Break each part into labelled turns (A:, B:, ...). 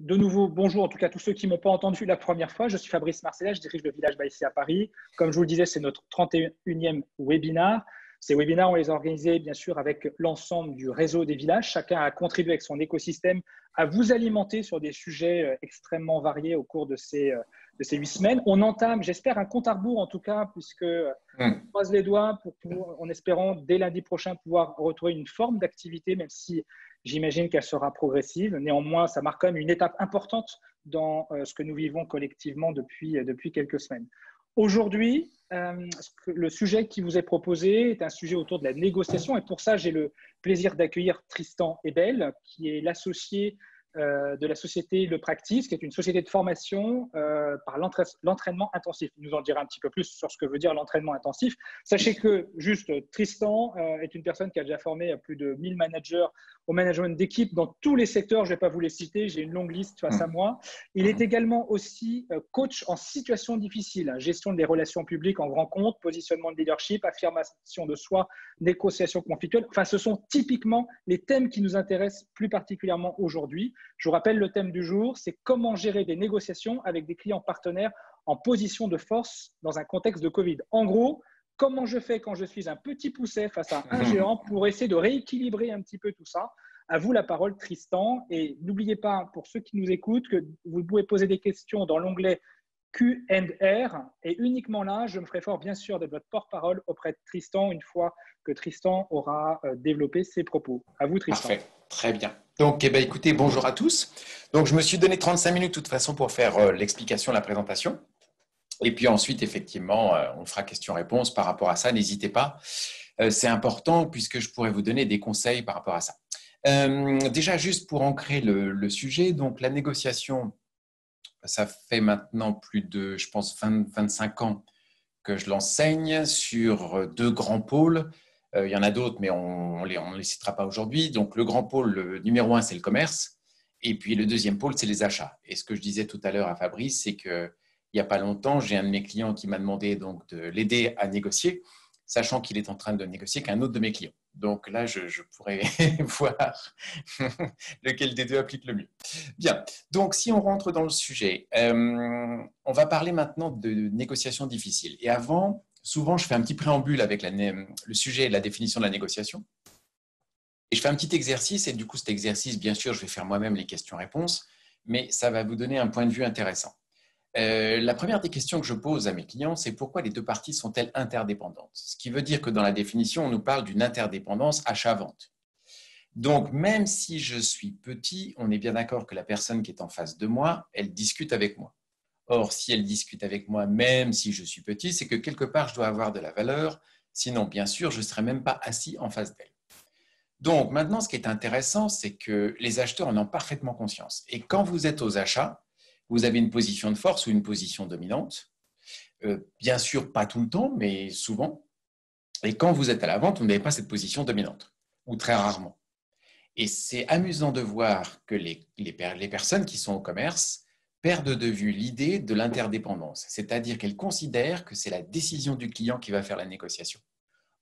A: de nouveau, bonjour en tout cas à tous ceux qui ne m'ont pas entendu la première fois. Je suis Fabrice Marcella, je dirige le Village by ici à Paris. Comme je vous le disais, c'est notre 31e webinar. Ces webinars, on les a organisés bien sûr avec l'ensemble du réseau des villages. Chacun a contribué avec son écosystème à vous alimenter sur des sujets extrêmement variés au cours de ces 8 semaines. On entame, j'espère, un compte à rebours en tout cas, puisque on croise les doigts en espérant dès lundi prochain pouvoir retrouver une forme d'activité, même si j'imagine qu'elle sera progressive. Néanmoins, ça marque quand même une étape importante dans ce que nous vivons collectivement depuis quelques semaines. Aujourd'hui, le sujet qui vous est proposé est un sujet autour de la négociation et pour ça, j'ai le plaisir d'accueillir Tristan Ebel, qui est l'associé de la société Le Practice, qui est une société de formation par l'entraînement intensif. Il nous en dira un petit peu plus sur ce que veut dire l'entraînement intensif. Sachez que, juste, Tristan est une personne qui a déjà formé plus de 1000 managers au management d'équipe dans tous les secteurs. Je ne vais pas vous les citer, j'ai une longue liste face à moi. Il est également aussi coach en situation difficile, gestion des relations publiques en grand compte, positionnement de leadership, affirmation de soi, négociation conflictuelle. Enfin, ce sont typiquement les thèmes qui nous intéressent plus particulièrement aujourd'hui. Je vous rappelle le thème du jour, c'est comment gérer des négociations avec des clients partenaires en position de force dans un contexte de Covid. En gros, comment je fais quand je suis un petit pousset face à un géant pour essayer de rééquilibrer un petit peu tout ça. À vous la parole, Tristan. Et n'oubliez pas, pour ceux qui nous écoutent, que vous pouvez poser des questions dans l'onglet Q&R et uniquement là, je me ferai fort bien sûr d'être votre porte-parole auprès de Tristan une fois que Tristan aura développé ses propos. À vous, Tristan.
B: Parfait, très bien. Donc, écoutez, bonjour à tous. Donc, je me suis donné 35 minutes de toute façon pour faire l'explication, la présentation. Et puis ensuite, effectivement, on fera question-réponse par rapport à ça. N'hésitez pas, c'est important puisque je pourrais vous donner des conseils par rapport à ça. Déjà, juste pour ancrer le sujet, donc la négociation, ça fait maintenant plus de, je pense, 25 ans que je l'enseigne sur deux grands pôles. Il y en a d'autres, mais on ne les citera pas aujourd'hui. Donc, le grand pôle, le numéro 1, c'est le commerce. Et puis, le deuxième pôle, c'est les achats. Et ce que je disais tout à l'heure à Fabrice, c'est qu'il n'y a pas longtemps, j'ai un de mes clients qui m'a demandé donc, de l'aider à négocier, sachant qu'il est en train de négocier qu'un autre de mes clients. Donc là, je pourrais voir lequel des deux applique le mieux. Bien, donc si on rentre dans le sujet, on va parler maintenant de négociations difficiles. Et avant, souvent, je fais un petit préambule avec le sujet et la définition de la négociation. Et je fais un petit exercice, et du coup, cet exercice, bien sûr, je vais faire moi-même les questions-réponses, mais ça va vous donner un point de vue intéressant. La première des questions que je pose à mes clients, c'est pourquoi les deux parties sont-elles interdépendantes? Ce qui veut dire que dans la définition, on nous parle d'une interdépendance achat-vente. Donc, même si je suis petit, on est bien d'accord que la personne qui est en face de moi, elle discute avec moi. Or, si elle discute avec moi, même si je suis petit, c'est que quelque part, je dois avoir de la valeur. Sinon, bien sûr, je ne serais même pas assis en face d'elle. Donc, maintenant, ce qui est intéressant, c'est que les acheteurs en ont parfaitement conscience. Et quand vous êtes aux achats, vous avez une position de force ou une position dominante. Bien sûr, pas tout le temps, mais souvent. Et quand vous êtes à la vente, vous n'avez pas cette position dominante, ou très rarement. Et c'est amusant de voir que les personnes qui sont au commerce perdent de vue l'idée de l'interdépendance, c'est-à-dire qu'elles considèrent que c'est la décision du client qui va faire la négociation.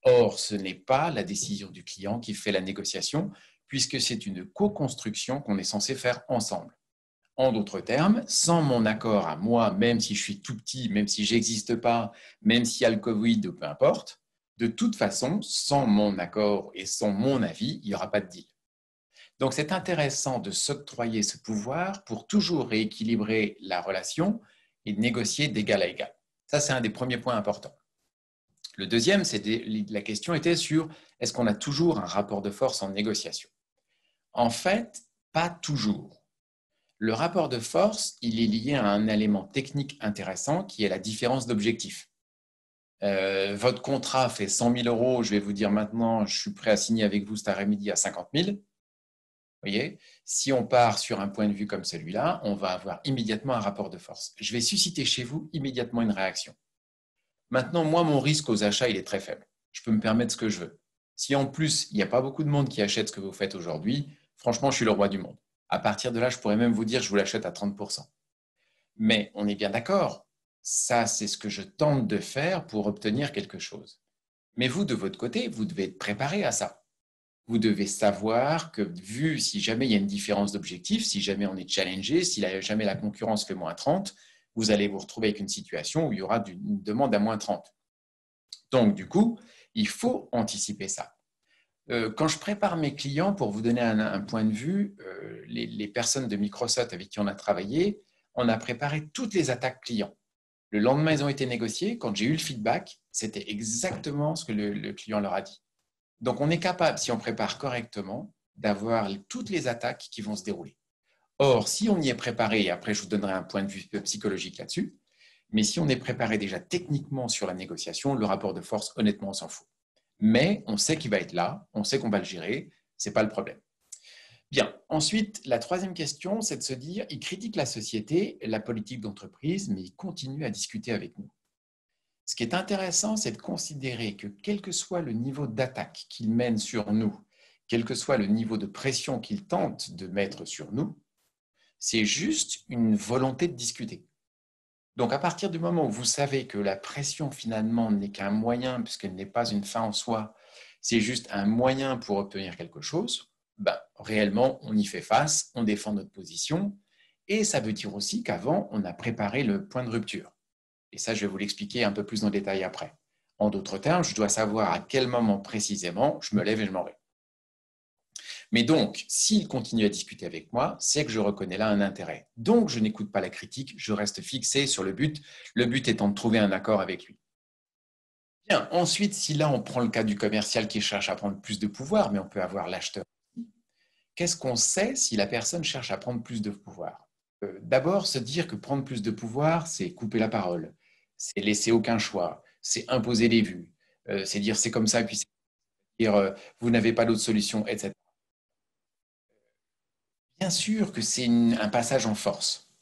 B: Or, ce n'est pas la décision du client qui fait la négociation, puisque c'est une co-construction qu'on est censé faire ensemble. En d'autres termes, sans mon accord à moi, même si je suis tout petit, même si je n'existe pas, même s'il y a le Covid ou peu importe, de toute façon, sans mon accord et sans mon avis, il n'y aura pas de deal. Donc, c'est intéressant de s'octroyer ce pouvoir pour toujours rééquilibrer la relation et négocier d'égal à égal. Ça, c'est un des premiers points importants. Le deuxième, la question était sur est-ce qu'on a toujours un rapport de force en négociation? En fait, pas toujours. Le rapport de force, il est lié à un élément technique intéressant qui est la différence d'objectif. Votre contrat fait 100 000 euros, je vais vous dire maintenant, je suis prêt à signer avec vous cet après-midi à 50 000. Vous voyez, si on part sur un point de vue comme celui-là, on va avoir immédiatement un rapport de force. Je vais susciter chez vous immédiatement une réaction. Maintenant, moi, mon risque aux achats, il est très faible. Je peux me permettre ce que je veux. Si en plus, il n'y a pas beaucoup de monde qui achète ce que vous faites aujourd'hui, franchement, je suis le roi du monde. À partir de là, je pourrais même vous dire, je vous l'achète à 30%. Mais on est bien d'accord, ça, c'est ce que je tente de faire pour obtenir quelque chose. Mais vous, de votre côté, vous devez être préparé à ça. vous devez savoir que vu si jamais il y a une différence d'objectif, si jamais on est challengé, si jamais la concurrence fait moins 30, vous allez vous retrouver avec une situation où il y aura une demande à moins 30. Donc, du coup, il faut anticiper ça. Quand je prépare mes clients, pour vous donner un point de vue, les personnes de Microsoft avec qui on a travaillé, on a préparé toutes les attaques clients. Le lendemain, elles ont été négociées. Quand j'ai eu le feedback, c'était exactement ce que le client leur a dit. Donc, on est capable, si on prépare correctement, d'avoir toutes les attaques qui vont se dérouler. Or, si on y est préparé, et après je vous donnerai un point de vue psychologique là-dessus, mais si on est préparé déjà techniquement sur la négociation, le rapport de force, honnêtement, on s'en fout. Mais on sait qu'il va être là, on sait qu'on va le gérer, ce n'est pas le problème. Bien, ensuite, la troisième question, c'est de se dire, il critique la société, la politique d'entreprise, mais il continue à discuter avec nous. Ce qui est intéressant, c'est de considérer que quel que soit le niveau d'attaque qu'il mène sur nous, quel que soit le niveau de pression qu'il tente de mettre sur nous, c'est juste une volonté de discuter. Donc, à partir du moment où vous savez que la pression, finalement, n'est qu'un moyen, puisqu'elle n'est pas une fin en soi, c'est juste un moyen pour obtenir quelque chose, réellement, on y fait face, on défend notre position, et ça veut dire aussi qu'avant, on a préparé le point de rupture. Et ça, je vais vous l'expliquer un peu plus en détail après. En d'autres termes, je dois savoir à quel moment précisément je me lève et je m'en vais. Mais donc, s'il continue à discuter avec moi, c'est que je reconnais là un intérêt. Donc, je n'écoute pas la critique, je reste fixé sur le but étant de trouver un accord avec lui. Bien, ensuite, si là, on prend le cas du commercial qui cherche à prendre plus de pouvoir, mais on peut avoir l'acheteur. Qu'est-ce qu'on sait si la personne cherche à prendre plus de pouvoir? D'abord, se dire que prendre plus de pouvoir, c'est couper la parole, c'est laisser aucun choix, c'est imposer des vues, c'est dire c'est comme ça, puis c'est dire vous n'avez pas d'autre solution, etc. Bien sûr que c'est un passage en force,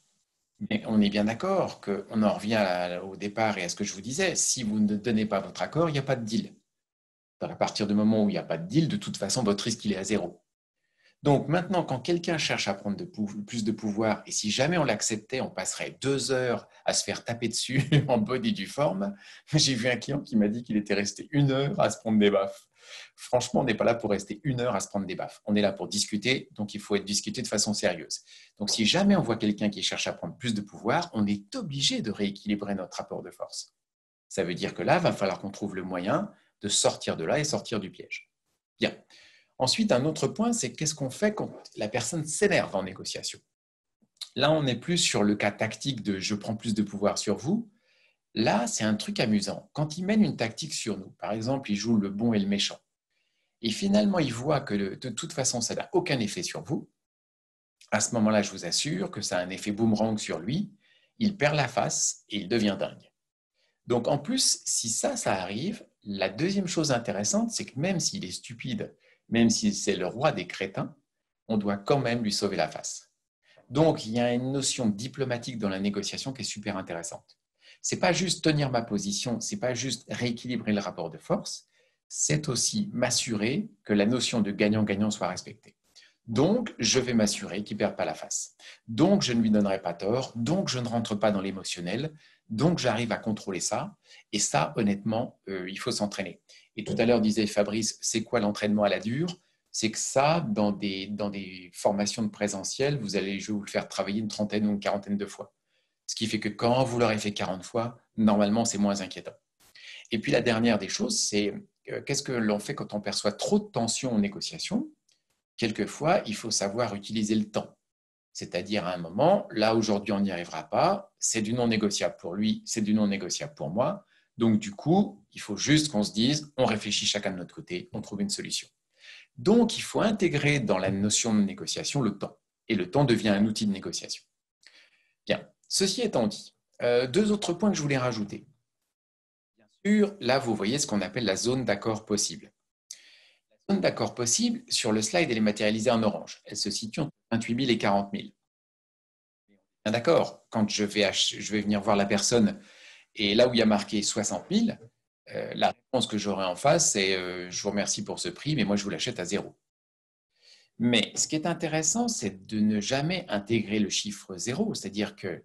B: mais on est bien d'accord qu'on en revient au départ et à ce que je vous disais, si vous ne donnez pas votre accord, il n'y a pas de deal. À partir du moment où il n'y a pas de deal, de toute façon, votre risque, il est à zéro. Donc maintenant, quand quelqu'un cherche à prendre plus de pouvoir, et si jamais on l'acceptait, on passerait 2 heures à se faire taper dessus en bonne et due forme. J'ai vu un client qui m'a dit qu'il était resté 1 heure à se prendre des baffes. Franchement, on n'est pas là pour rester 1 heure à se prendre des baffes. On est là pour discuter, donc il faut être discuté de façon sérieuse. Donc si jamais on voit quelqu'un qui cherche à prendre plus de pouvoir, on est obligé de rééquilibrer notre rapport de force. Ça veut dire que là, il va falloir qu'on trouve le moyen de sortir de là et sortir du piège. Bien. Ensuite, un autre point, c'est qu'est-ce qu'on fait quand la personne s'énerve en négociation. Là, on n'est plus sur le cas tactique de je prends plus de pouvoir sur vous. Là, c'est un truc amusant. Quand il mène une tactique sur nous, par exemple, il joue le bon et le méchant, et finalement, il voit que de toute façon, ça n'a aucun effet sur vous, à ce moment-là, je vous assure que ça a un effet boomerang sur lui, il perd la face et il devient dingue. Donc, en plus, si ça arrive, la deuxième chose intéressante, c'est que même s'il est stupide, même si c'est le roi des crétins, on doit quand même lui sauver la face. Donc, il y a une notion diplomatique dans la négociation qui est super intéressante. Ce n'est pas juste tenir ma position, ce n'est pas juste rééquilibrer le rapport de force, c'est aussi m'assurer que la notion de gagnant-gagnant soit respectée. Donc, je vais m'assurer qu'il ne perde pas la face. Donc, je ne lui donnerai pas tort. Donc, je ne rentre pas dans l'émotionnel. Donc, j'arrive à contrôler ça. Et ça, honnêtement, il faut s'entraîner. Et tout à l'heure, disait Fabrice, c'est quoi l'entraînement à la dure? C'est que ça, dans des formations de présentiel, je vais vous le faire travailler une trentaine ou une quarantaine de fois. Ce qui fait que quand vous l'aurez fait 40 fois, normalement, c'est moins inquiétant. Et puis, la dernière des choses, c'est qu'est-ce que l'on fait quand on perçoit trop de tension en négociation? Quelquefois, il faut savoir utiliser le temps. C'est-à-dire à un moment, là aujourd'hui on n'y arrivera pas, c'est du non négociable pour lui, c'est du non négociable pour moi. Donc du coup, il faut juste qu'on se dise, on réfléchit chacun de notre côté, on trouve une solution. Donc il faut intégrer dans la notion de négociation le temps. Et le temps devient un outil de négociation. Bien, ceci étant dit, 2 autres points que je voulais rajouter. Bien sûr, là vous voyez ce qu'on appelle la zone d'accord possible. La zone d'accord possible, sur le slide, elle est matérialisée en orange. Elle se situe entre 28 000 et 40 000. Bien d'accord, quand je vais venir voir la personne et là où il y a marqué 60 000, la réponse que j'aurai en face, c'est je vous remercie pour ce prix, mais moi je vous l'achète à 0. Mais ce qui est intéressant, c'est de ne jamais intégrer le chiffre 0, c'est-à-dire que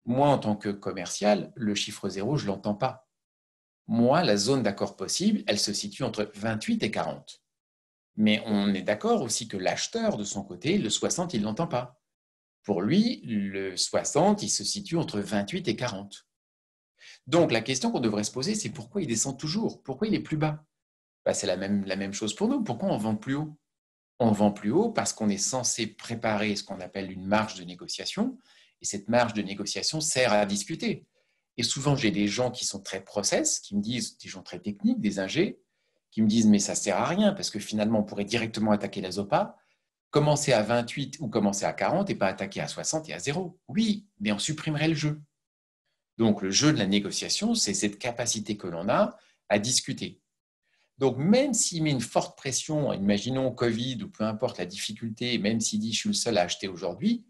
B: moi, en tant que commercial, le chiffre 0, je ne l'entends pas. Moi, la zone d'accord possible, elle se situe entre 28 et 40. Mais on est d'accord aussi que l'acheteur, de son côté, le 60, il ne l'entend pas. Pour lui, le 60, il se situe entre 28 et 40. Donc, la question qu'on devrait se poser, c'est pourquoi il descend toujours? Pourquoi il est plus bas? Bah, c'est la même chose pour nous. Pourquoi on vend plus haut? On vend plus haut parce qu'on est censé préparer ce qu'on appelle une marge de négociation. Et cette marge de négociation sert à discuter. Et souvent, j'ai des gens qui sont très process, qui me disent, des gens très techniques, des ingés, qui me disent, mais ça ne sert à rien parce que finalement, on pourrait directement attaquer la ZOPA, commencer à 28 ou commencer à 40 et pas attaquer à 60 et à 0. Oui, mais on supprimerait le jeu. Donc, le jeu de la négociation, c'est cette capacité que l'on a à discuter. Donc, même s'il met une forte pression, imaginons Covid ou peu importe la difficulté, même s'il dit je suis le seul à acheter aujourd'hui,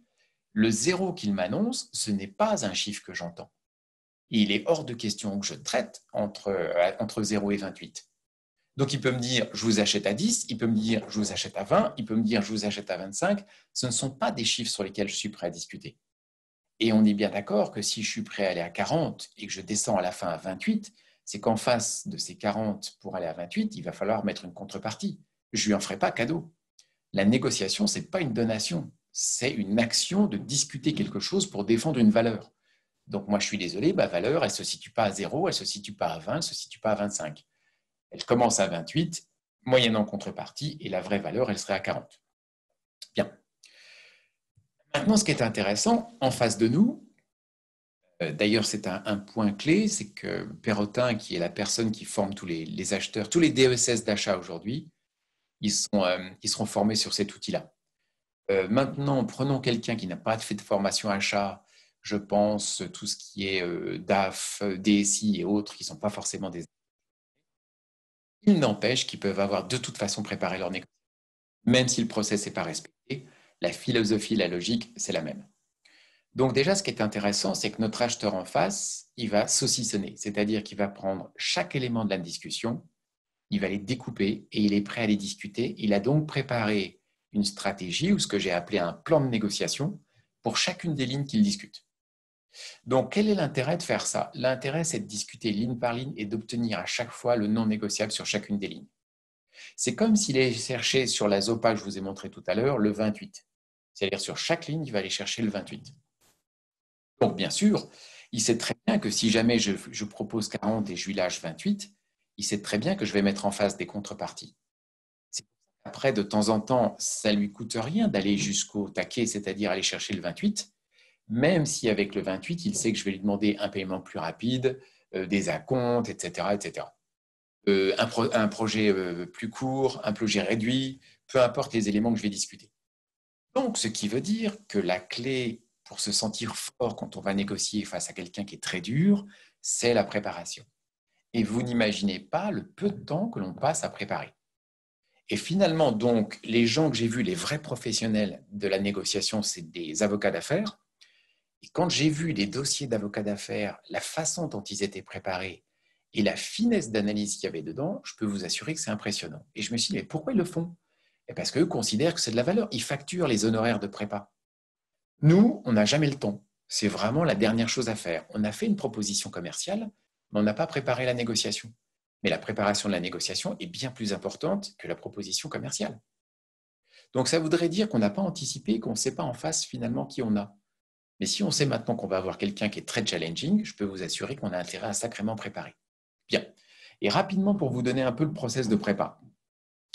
B: le 0 qu'il m'annonce, ce n'est pas un chiffre que j'entends. Il est hors de question que je traite entre 0 et 28. Donc, il peut me dire je vous achète à 10, il peut me dire je vous achète à 20, il peut me dire je vous achète à 25. Ce ne sont pas des chiffres sur lesquels je suis prêt à discuter. Et on est bien d'accord que si je suis prêt à aller à 40 et que je descends à la fin à 28, c'est qu'en face de ces 40 pour aller à 28, il va falloir mettre une contrepartie. Je ne lui en ferai pas cadeau. La négociation, ce n'est pas une donation, c'est une action de discuter quelque chose pour défendre une valeur. Donc moi, je suis désolé, ma valeur, elle ne se situe pas à 0, elle ne se situe pas à 20, elle ne se situe pas à 25. Elle commence à 28, moyennant contrepartie, et la vraie valeur, elle serait à 40. Bien. Maintenant, ce qui est intéressant, en face de nous, d'ailleurs, c'est un point clé, c'est que Perrotin, qui est la personne qui forme tous les acheteurs, tous les DESS d'achat aujourd'hui, ils seront formés sur cet outil-là. Maintenant, prenons quelqu'un qui n'a pas fait de formation achat, je pense tout ce qui est DAF, DSI et autres, qui ne sont pas forcément des... Il n'empêche qu'ils peuvent avoir de toute façon préparé leur négociation. Même si le process n'est pas respecté, la philosophie, la logique, c'est la même. Donc déjà, ce qui est intéressant, c'est que notre acheteur en face, il va saucissonner, c'est-à-dire qu'il va prendre chaque élément de la discussion, il va les découper et il est prêt à les discuter. Il a donc préparé une stratégie ou ce que j'ai appelé un plan de négociation pour chacune des lignes qu'il discute. Donc, quel est l'intérêt de faire ça? L'intérêt, c'est de discuter ligne par ligne et d'obtenir à chaque fois le non négociable sur chacune des lignes. C'est comme s'il allait chercher sur la ZOPA que je vous ai montré tout à l'heure, le 28. C'est-à-dire sur chaque ligne, il va aller chercher le 28. Donc, bien sûr, il sait très bien que si jamais je propose 40 et je lui lâche 28, il sait très bien que je vais mettre en face des contreparties. Après, de temps en temps, ça ne lui coûte rien d'aller jusqu'au taquet, c'est-à-dire aller chercher le 28, même si avec le 28, il sait que je vais lui demander un paiement plus rapide, des acomptes, etc. etc. Un projet plus court, un projet réduit, peu importe les éléments que je vais discuter. Donc, ce qui veut dire que la clé pour se sentir fort quand on va négocier face à quelqu'un qui est très dur, c'est la préparation. Et vous n'imaginez pas le peu de temps que l'on passe à préparer. Et finalement, donc, les gens que j'ai vus, les vrais professionnels de la négociation, c'est des avocats d'affaires. Et quand j'ai vu les dossiers d'avocats d'affaires, la façon dont ils étaient préparés et la finesse d'analyse qu'il y avait dedans, je peux vous assurer que c'est impressionnant. Et je me suis dit, mais pourquoi ils le font? Et parce qu'eux considèrent que c'est de la valeur. Ils facturent les honoraires de prépa. Nous, on n'a jamais le temps. C'est vraiment la dernière chose à faire. On a fait une proposition commerciale, mais on n'a pas préparé la négociation. Mais la préparation de la négociation est bien plus importante que la proposition commerciale. Donc ça voudrait dire qu'on n'a pas anticipé, qu'on ne sait pas en face finalement qui on a. Mais si on sait maintenant qu'on va avoir quelqu'un qui est très challenging, je peux vous assurer qu'on a intérêt à sacrément préparer. Bien. Et rapidement, pour vous donner un peu le process de prépa.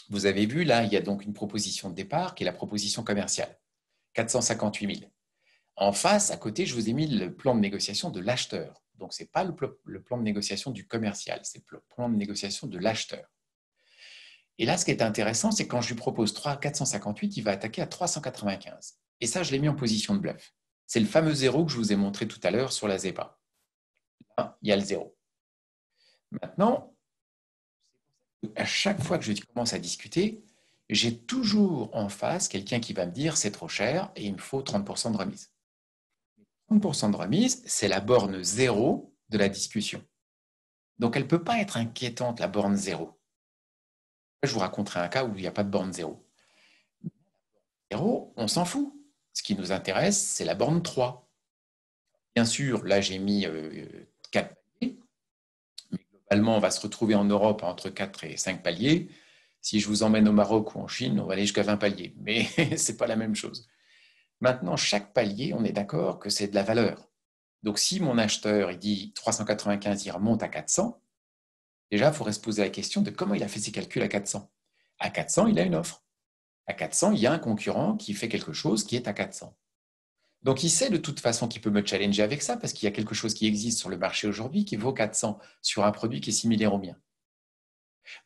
B: Vous avez vu, là, il y a donc une proposition de départ qui est la proposition commerciale. 458 000. En face, à côté, je vous ai mis le plan de négociation de l'acheteur. Donc, ce n'est pas le plan de négociation du commercial, c'est le plan de négociation de l'acheteur. Et là, ce qui est intéressant, c'est que quand je lui propose 458, il va attaquer à 395. Et ça, je l'ai mis en position de bluff. C'est le fameux zéro que je vous ai montré tout à l'heure sur la ZEPA. Là, il y a le zéro. Maintenant, à chaque fois que je commence à discuter, j'ai toujours en face quelqu'un qui va me dire c'est trop cher et il me faut 30% de remise. 30% de remise, c'est la borne zéro de la discussion. Donc, elle ne peut pas être inquiétante, la borne zéro. Je vous raconterai un cas où il n'y a pas de borne zéro. Zéro, on s'en fout. Ce qui nous intéresse, c'est la borne 3. Bien sûr, là, j'ai mis 4 paliers. Mais globalement, on va se retrouver en Europe entre 4 et 5 paliers. Si je vous emmène au Maroc ou en Chine, on va aller jusqu'à 20 paliers, mais ce n'est pas la même chose. Maintenant, chaque palier, on est d'accord que c'est de la valeur. Donc, si mon acheteur il dit 395, il remonte à 400, déjà, il faudrait se poser la question de comment il a fait ses calculs à 400. À 400, il a une offre. À 400, il y a un concurrent qui fait quelque chose qui est à 400. Donc, il sait de toute façon qu'il peut me challenger avec ça parce qu'il y a quelque chose qui existe sur le marché aujourd'hui qui vaut 400 sur un produit qui est similaire au mien.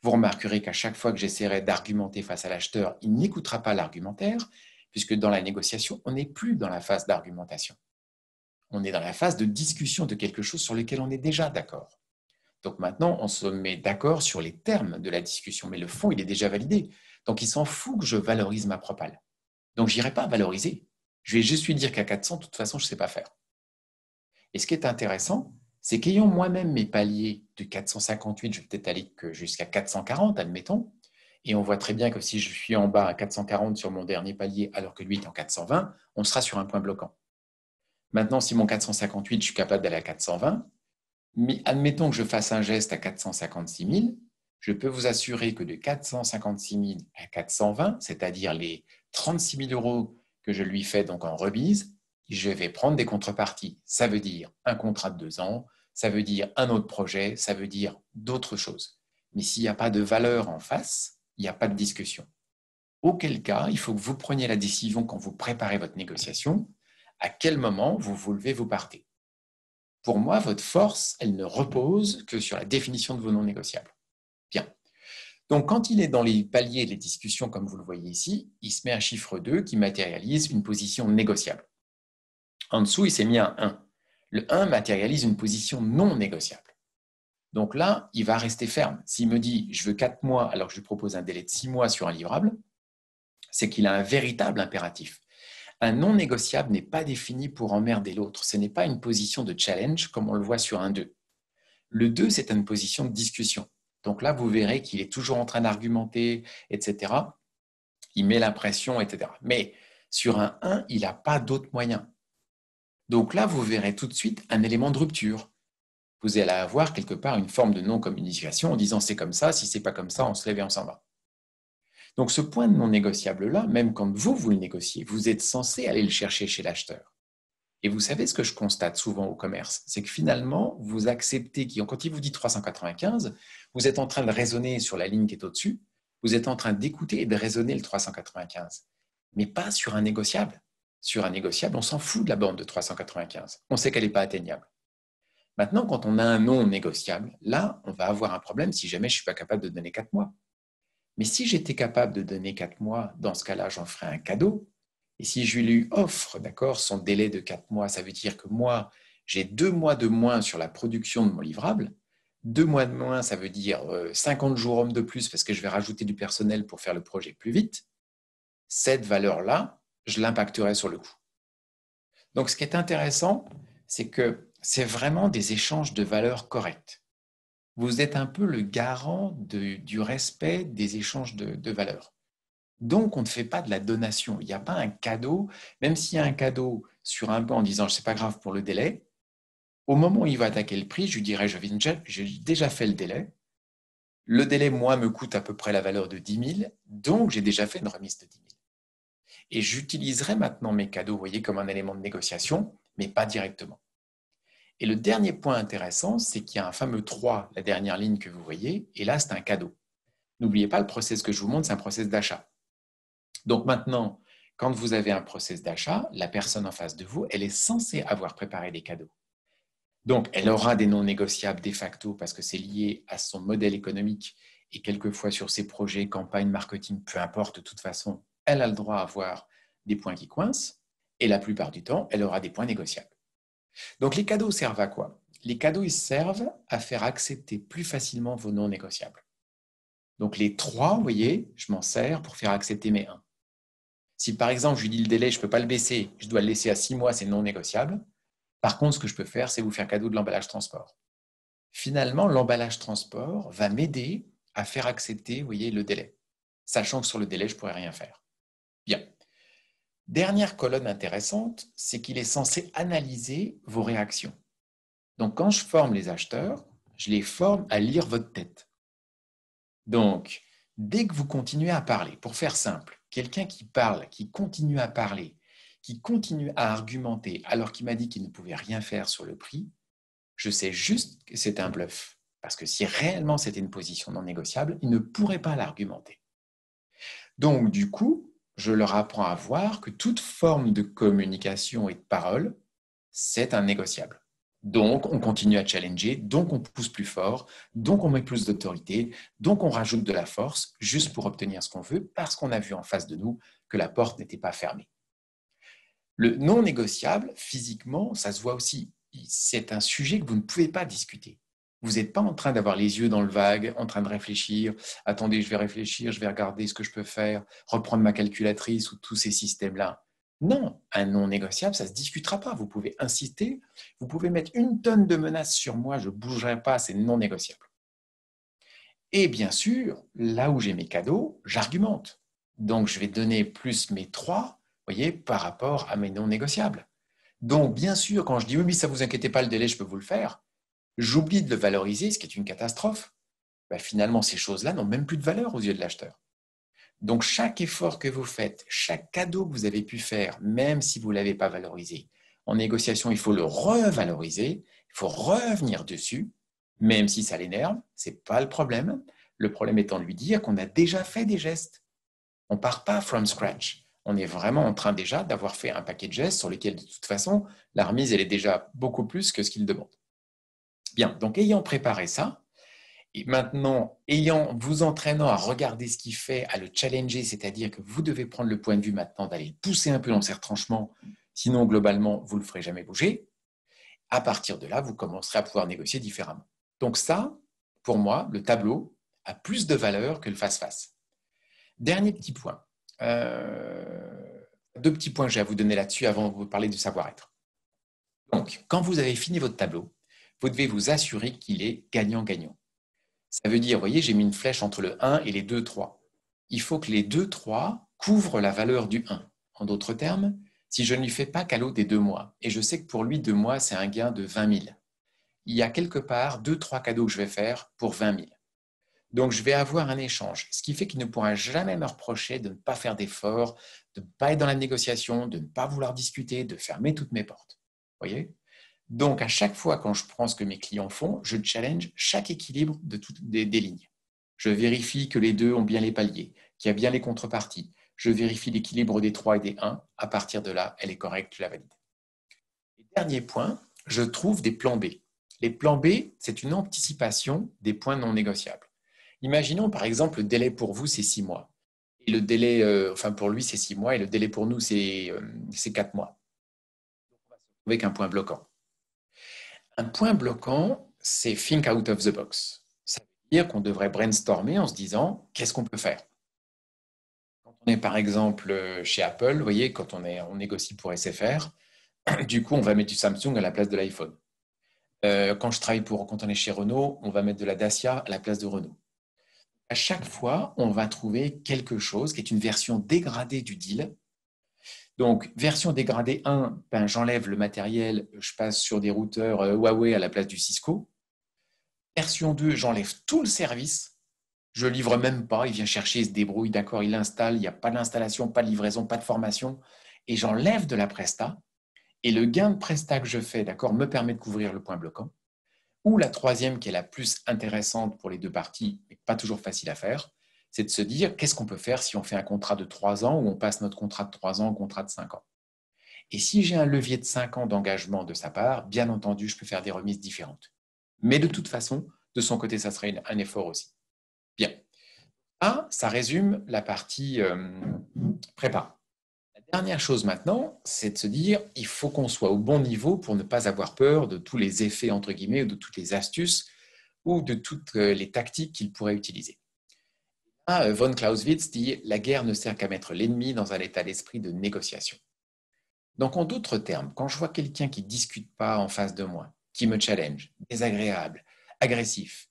B: Vous remarquerez qu'à chaque fois que j'essaierai d'argumenter face à l'acheteur, il n'écoutera pas l'argumentaire puisque dans la négociation, on n'est plus dans la phase d'argumentation. On est dans la phase de discussion de quelque chose sur lequel on est déjà d'accord. Donc maintenant, on se met d'accord sur les termes de la discussion, mais le fond, il est déjà validé. Donc il s'en fout que je valorise ma propale. Donc je n'irai pas valoriser. Je vais juste lui dire qu'à 400, de toute façon, je ne sais pas faire. Et ce qui est intéressant, c'est qu'ayant moi-même mes paliers de 458, je vais peut-être aller jusqu'à 440, admettons, et on voit très bien que si je suis en bas à 440 sur mon dernier palier, alors que lui est en 420, on sera sur un point bloquant. Maintenant, si mon 458, je suis capable d'aller à 420, mais admettons que je fasse un geste à 456 000, je peux vous assurer que de 456 000 à 420, c'est-à-dire les 36 000 euros que je lui fais donc en remise, je vais prendre des contreparties. Ça veut dire un contrat de 2 ans, ça veut dire un autre projet, ça veut dire d'autres choses. Mais s'il n'y a pas de valeur en face, il n'y a pas de discussion. Auquel cas, il faut que vous preniez la décision quand vous préparez votre négociation, à quel moment vous vous levez, vous partez. Pour moi, votre force, elle ne repose que sur la définition de vos non négociables. Bien. Donc, quand il est dans les paliers les discussions, comme vous le voyez ici, il se met un chiffre 2 qui matérialise une position négociable. En dessous, il s'est mis un 1. Le 1 matérialise une position non négociable. Donc là, il va rester ferme. S'il me dit « je veux 4 mois » alors que je lui propose un délai de 6 mois sur un livrable, c'est qu'il a un véritable impératif. Un non négociable n'est pas défini pour emmerder l'autre. Ce n'est pas une position de challenge comme on le voit sur un 2. Le 2, c'est une position de discussion. Donc là, vous verrez qu'il est toujours en train d'argumenter, etc. Il met la pression, etc. Mais sur un 1, il n'a pas d'autre moyen. Donc là, vous verrez tout de suite un élément de rupture. Vous allez avoir quelque part une forme de non-communication en disant c'est comme ça, si c'est pas comme ça, on se lève et on s'en va. Donc ce point de non négociable-là, même quand vous le négociez, vous êtes censé aller le chercher chez l'acheteur. Et vous savez ce que je constate souvent au commerce, c'est que finalement, vous acceptez, quand il vous dit 395, vous êtes en train de raisonner sur la ligne qui est au-dessus, vous êtes en train d'écouter et de raisonner le 395, mais pas sur un négociable. Sur un négociable, on s'en fout de la bande de 395. On sait qu'elle n'est pas atteignable. Maintenant, quand on a un non négociable, là, on va avoir un problème si jamais je ne suis pas capable de donner 4 mois. Mais si j'étais capable de donner 4 mois, dans ce cas-là, j'en ferais un cadeau. Et si je lui offre, d'accord, son délai de 4 mois, ça veut dire que moi, j'ai 2 mois de moins sur la production de mon livrable. 2 mois de moins, ça veut dire 50 jours hommes de plus parce que je vais rajouter du personnel pour faire le projet plus vite. Cette valeur-là, je l'impacterai sur le coût. Donc, ce qui est intéressant, c'est que c'est vraiment des échanges de valeurs correctes. Vous êtes un peu le garant du respect des échanges de valeurs. Donc, on ne fait pas de la donation. Il n'y a pas un cadeau, même s'il y a un cadeau sur un banc en disant « c'est pas grave pour le délai », au moment où il va attaquer le prix, je lui dirais « j'ai déjà fait le délai. Le délai, moi, me coûte à peu près la valeur de 10 000, donc j'ai déjà fait une remise de 10 000. » Et j'utiliserai maintenant mes cadeaux, vous voyez, comme un élément de négociation, mais pas directement. Et le dernier point intéressant, c'est qu'il y a un fameux 3, la dernière ligne que vous voyez, et là, c'est un cadeau. N'oubliez pas, le process que je vous montre, c'est un process d'achat. Donc maintenant, quand vous avez un process d'achat, la personne en face de vous, elle est censée avoir préparé des cadeaux. Donc, elle aura des non négociables de facto parce que c'est lié à son modèle économique et quelquefois sur ses projets, campagnes, marketing, peu importe, de toute façon, elle a le droit à avoir des points qui coincent et la plupart du temps, elle aura des points négociables. Donc, les cadeaux servent à quoi? Les cadeaux, ils servent à faire accepter plus facilement vos non négociables. Donc, les 3, vous voyez, je m'en sers pour faire accepter mes 1. Si par exemple, je lui dis le délai, je ne peux pas le baisser, je dois le laisser à 6 mois, c'est non négociable. Par contre, ce que je peux faire, c'est vous faire cadeau de l'emballage transport. Finalement, l'emballage transport va m'aider à faire accepter, vous voyez, le délai, sachant que sur le délai, je ne pourrais rien faire. Bien. Dernière colonne intéressante, c'est qu'il est censé analyser vos réactions. Donc, quand je forme les acheteurs, je les forme à lire votre tête. Donc, Dès que vous continuez à parler, pour faire simple, quelqu'un qui parle, qui continue à parler, qui continue à argumenter alors qu'il m'a dit qu'il ne pouvait rien faire sur le prix, je sais juste que c'est un bluff. Parce que si réellement c'était une position non négociable, il ne pourrait pas l'argumenter. Donc, du coup, je leur apprends à voir que toute forme de communication et de parole, c'est un négociable. Donc, on continue à challenger, donc on pousse plus fort, donc on met plus d'autorité, donc on rajoute de la force juste pour obtenir ce qu'on veut parce qu'on a vu en face de nous que la porte n'était pas fermée. Le non négociable, physiquement, ça se voit aussi. C'est un sujet que vous ne pouvez pas discuter. Vous n'êtes pas en train d'avoir les yeux dans le vague, en train de réfléchir. Attendez, je vais réfléchir, je vais regarder ce que je peux faire, reprendre ma calculatrice ou tous ces systèmes-là. Non, un non négociable, ça ne se discutera pas. Vous pouvez insister, vous pouvez mettre une tonne de menaces sur moi, je ne bougerai pas, c'est non négociable. Et bien sûr, là où j'ai mes cadeaux, j'argumente. Donc, je vais donner plus mes 3, voyez, par rapport à mes non négociables. Donc, bien sûr, quand je dis oui, mais ça ne vous inquiétez pas, le délai, je peux vous le faire, j'oublie de le valoriser, ce qui est une catastrophe. Ben, finalement, ces choses-là n'ont même plus de valeur aux yeux de l'acheteur. Donc, chaque effort que vous faites, chaque cadeau que vous avez pu faire, même si vous ne l'avez pas valorisé, en négociation, il faut le revaloriser, il faut revenir dessus, même si ça l'énerve, ce n'est pas le problème. Le problème étant de lui dire qu'on a déjà fait des gestes. On ne part pas from scratch. On est vraiment en train déjà d'avoir fait un paquet de gestes sur lesquels, de toute façon, la remise, elle est déjà beaucoup plus que ce qu'il demande. Bien, donc ayant préparé ça, et maintenant, vous entraînant à regarder ce qu'il fait, à le challenger, c'est-à-dire que vous devez prendre le point de vue maintenant d'aller le pousser un peu dans ses retranchements, sinon, globalement, vous ne le ferez jamais bouger. À partir de là, vous commencerez à pouvoir négocier différemment. Donc ça, pour moi, le tableau a plus de valeur que le face-face. Dernier petit point. 2 petits points que j'ai à vous donner là-dessus avant de vous parler du savoir-être. Donc, quand vous avez fini votre tableau, vous devez vous assurer qu'il est gagnant-gagnant. Ça veut dire, vous voyez, j'ai mis une flèche entre le 1 et les 2, 3. Il faut que les 2, 3 couvrent la valeur du 1. En d'autres termes, si je ne lui fais pas cadeau des 2 mois, et je sais que pour lui, 2 mois, c'est un gain de 20 000, il y a quelque part 2, 3 cadeaux que je vais faire pour 20 000. Donc, je vais avoir un échange, ce qui fait qu'il ne pourra jamais me reprocher de ne pas faire d'efforts, de ne pas être dans la négociation, de ne pas vouloir discuter, de fermer toutes mes portes. Vous voyez ? Donc, à chaque fois quand je prends ce que mes clients font, je challenge chaque équilibre de toutes des lignes. Je vérifie que les 2 ont bien les paliers, qu'il y a bien les contreparties. Je vérifie l'équilibre des 3 et des 1. À partir de là, elle est correcte, je la valide. Et dernier point, je trouve des plans B. Les plans B, c'est une anticipation des points non négociables. Imaginons par exemple, le délai pour vous, c'est 6 mois. Et le délai, pour lui, c'est 6 mois et le délai pour nous, c'est 4 mois. Avec un point bloquant. Un point bloquant, c'est think out of the box. Ça veut dire qu'on devrait brainstormer en se disant qu'est-ce qu'on peut faire. Quand on est par exemple chez Apple, vous voyez, quand on négocie pour SFR, du coup, on va mettre du Samsung à la place de l'iPhone. Quand on est chez Renault, on va mettre de la Dacia à la place de Renault. À chaque fois, on va trouver quelque chose qui est une version dégradée du deal. Donc, version dégradée 1, j'enlève le matériel, je passe sur des routeurs Huawei à la place du Cisco. Version 2, j'enlève tout le service. Je ne livre même pas, il vient chercher, il se débrouille, d'accord, il installe, il n'y a pas d'installation, pas de livraison, pas de formation. Et j'enlève de la presta. Et le gain de presta que je fais, d'accord, me permet de couvrir le point bloquant. Ou la troisième, qui est la plus intéressante pour les 2 parties, mais pas toujours facile à faire, c'est de se dire qu'est-ce qu'on peut faire si on fait un contrat de 3 ans ou on passe notre contrat de 3 ans au contrat de 5 ans. Et si j'ai un levier de 5 ans d'engagement de sa part, bien entendu, je peux faire des remises différentes. Mais de toute façon, de son côté, ça serait un effort aussi. Bien. Ça résume la partie prépa. La dernière chose maintenant, c'est de se dire il faut qu'on soit au bon niveau pour ne pas avoir peur de tous les effets, entre guillemets, ou de toutes les astuces ou de toutes les tactiques qu'il pourrait utiliser. Von Clausewitz dit « La guerre ne sert qu'à mettre l'ennemi dans un état d'esprit de négociation ». Donc, en d'autres termes, quand je vois quelqu'un qui ne discute pas en face de moi, qui me challenge, désagréable, agressif,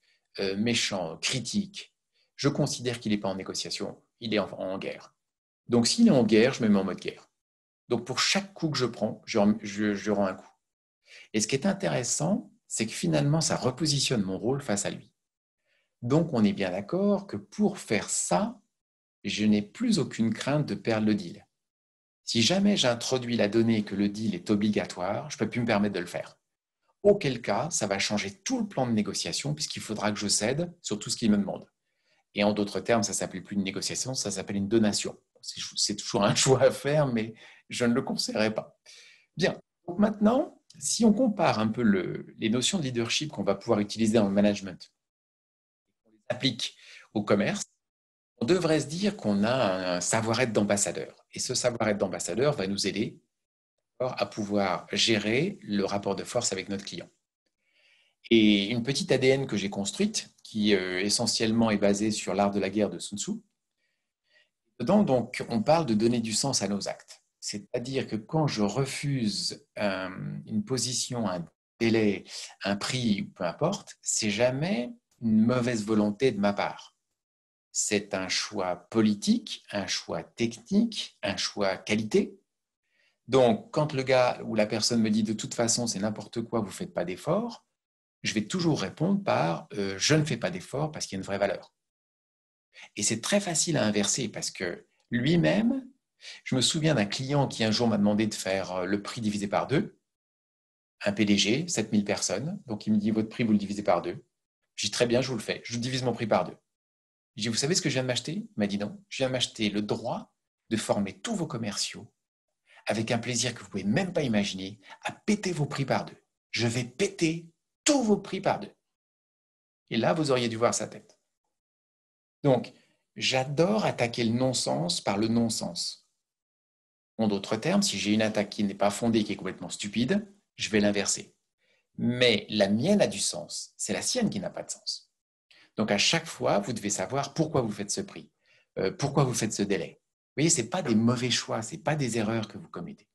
B: méchant, critique, je considère qu'il n'est pas en négociation, il est en guerre. Donc, s'il est en guerre, je me mets en mode guerre. Donc, pour chaque coup que je prends, je rends un coup. Et ce qui est intéressant, c'est que finalement, ça repositionne mon rôle face à lui. Donc, on est bien d'accord que pour faire ça, je n'ai plus aucune crainte de perdre le deal. Si jamais j'introduis la donnée que le deal est obligatoire, je ne peux plus me permettre de le faire. Auquel cas, ça va changer tout le plan de négociation puisqu'il faudra que je cède sur tout ce qu'il me demande. Et en d'autres termes, ça ne s'appelle plus une négociation, ça s'appelle une donation. C'est toujours un choix à faire, mais je ne le conseillerais pas. Bien, donc maintenant, si on compare un peu les notions de leadership qu'on va pouvoir utiliser dans le management, on les applique au commerce, on devrait se dire qu'on a un savoir-être d'ambassadeur. Et ce savoir-être d'ambassadeur va nous aider à pouvoir gérer le rapport de force avec notre client. Et une petite ADN que j'ai construite, qui essentiellement est basée sur l'art de la guerre de Sun Tzu. Dedans, donc, on parle de donner du sens à nos actes. C'est-à-dire que quand je refuse une position, un délai, un prix, peu importe, c'est jamais une mauvaise volonté de ma part. C'est un choix politique, un choix technique, un choix qualité. Donc, quand le gars ou la personne me dit de toute façon, c'est n'importe quoi, vous ne faites pas d'effort, je vais toujours répondre par je ne fais pas d'effort parce qu'il y a une vraie valeur. Et c'est très facile à inverser parce que lui-même, je me souviens d'un client qui un jour m'a demandé de faire le prix divisé par deux, un PDG, 7000 personnes, donc il me dit votre prix, vous le divisez par deux. Je dis très bien, je vous le fais, je divise mon prix par deux. Je dis vous savez ce que je viens de m'acheter? Il m'a dit non, je viens de m'acheter le droit de former tous vos commerciaux avec un plaisir que vous ne pouvez même pas imaginer à péter vos prix par deux. Je vais péter tous vos prix par deux. Et là, vous auriez dû voir sa tête. Donc, j'adore attaquer le non-sens par le non-sens. En d'autres termes, si j'ai une attaque qui n'est pas fondée, qui est complètement stupide, je vais l'inverser. Mais la mienne a du sens, c'est la sienne qui n'a pas de sens. Donc, à chaque fois, vous devez savoir pourquoi vous faites ce prix, pourquoi vous faites ce délai. Vous voyez, ce n'est pas des mauvais choix, ce n'est pas des erreurs que vous commettez.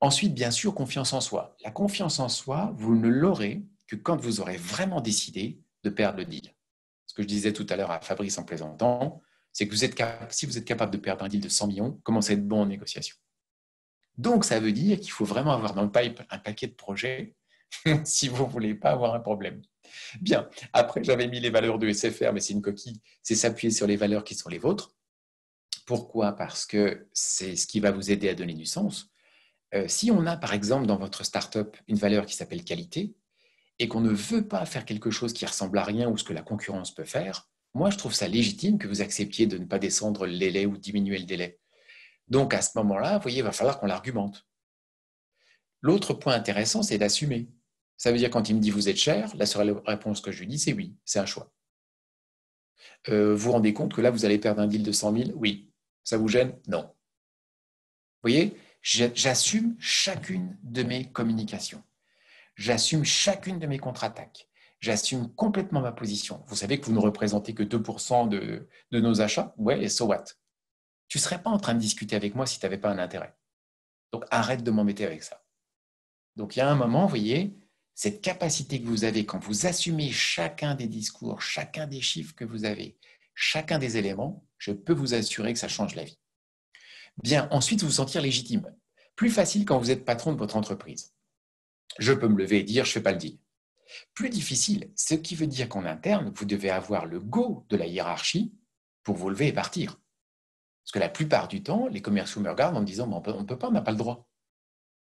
B: Ensuite, bien sûr, confiance en soi. La confiance en soi, vous ne l'aurez que quand vous aurez vraiment décidé de perdre le deal. Ce que je disais tout à l'heure à Fabrice en plaisantant, c'est que si vous êtes capable de perdre un deal de 100 millions, commencez à être bon en négociation. Donc, ça veut dire qu'il faut vraiment avoir dans le pipe un paquet de projets si vous ne voulez pas avoir un problème. Bien, après, j'avais mis les valeurs de SFR, mais c'est une coquille, c'est s'appuyer sur les valeurs qui sont les vôtres. Pourquoi? Parce que c'est ce qui va vous aider à donner du sens. Si on a, par exemple, dans votre startup, une valeur qui s'appelle qualité, et qu'on ne veut pas faire quelque chose qui ressemble à rien ou ce que la concurrence peut faire, moi, je trouve ça légitime que vous acceptiez de ne pas descendre le délai ou diminuer le délai. Donc, à ce moment-là, vous voyez, il va falloir qu'on l'argumente. L'autre point intéressant, c'est d'assumer. Ça veut dire quand il me dit vous êtes cher, la seule réponse que je lui dis, c'est oui, c'est un choix. Vous vous rendez compte que là, vous allez perdre un deal de 100 000? Oui. Ça vous gêne? Non. Vous voyez, j'assume chacune de mes communications. J'assume chacune de mes contre-attaques. J'assume complètement ma position. Vous savez que vous ne représentez que 2% de nos achats? Ouais, et so what? Tu ne serais pas en train de discuter avec moi si tu n'avais pas un intérêt. Donc arrête de m'embêter avec ça. Donc il y a un moment, vous voyez, cette capacité que vous avez quand vous assumez chacun des discours, chacun des chiffres que vous avez, chacun des éléments, je peux vous assurer que ça change la vie. Bien, ensuite, vous sentir légitime. Plus facile quand vous êtes patron de votre entreprise. Je peux me lever et dire je ne fais pas le deal. Plus difficile, ce qui veut dire qu'en interne, vous devez avoir le go de la hiérarchie pour vous lever et partir. Parce que la plupart du temps, les commerciaux me regardent en me disant on ne peut pas, on n'a pas le droit.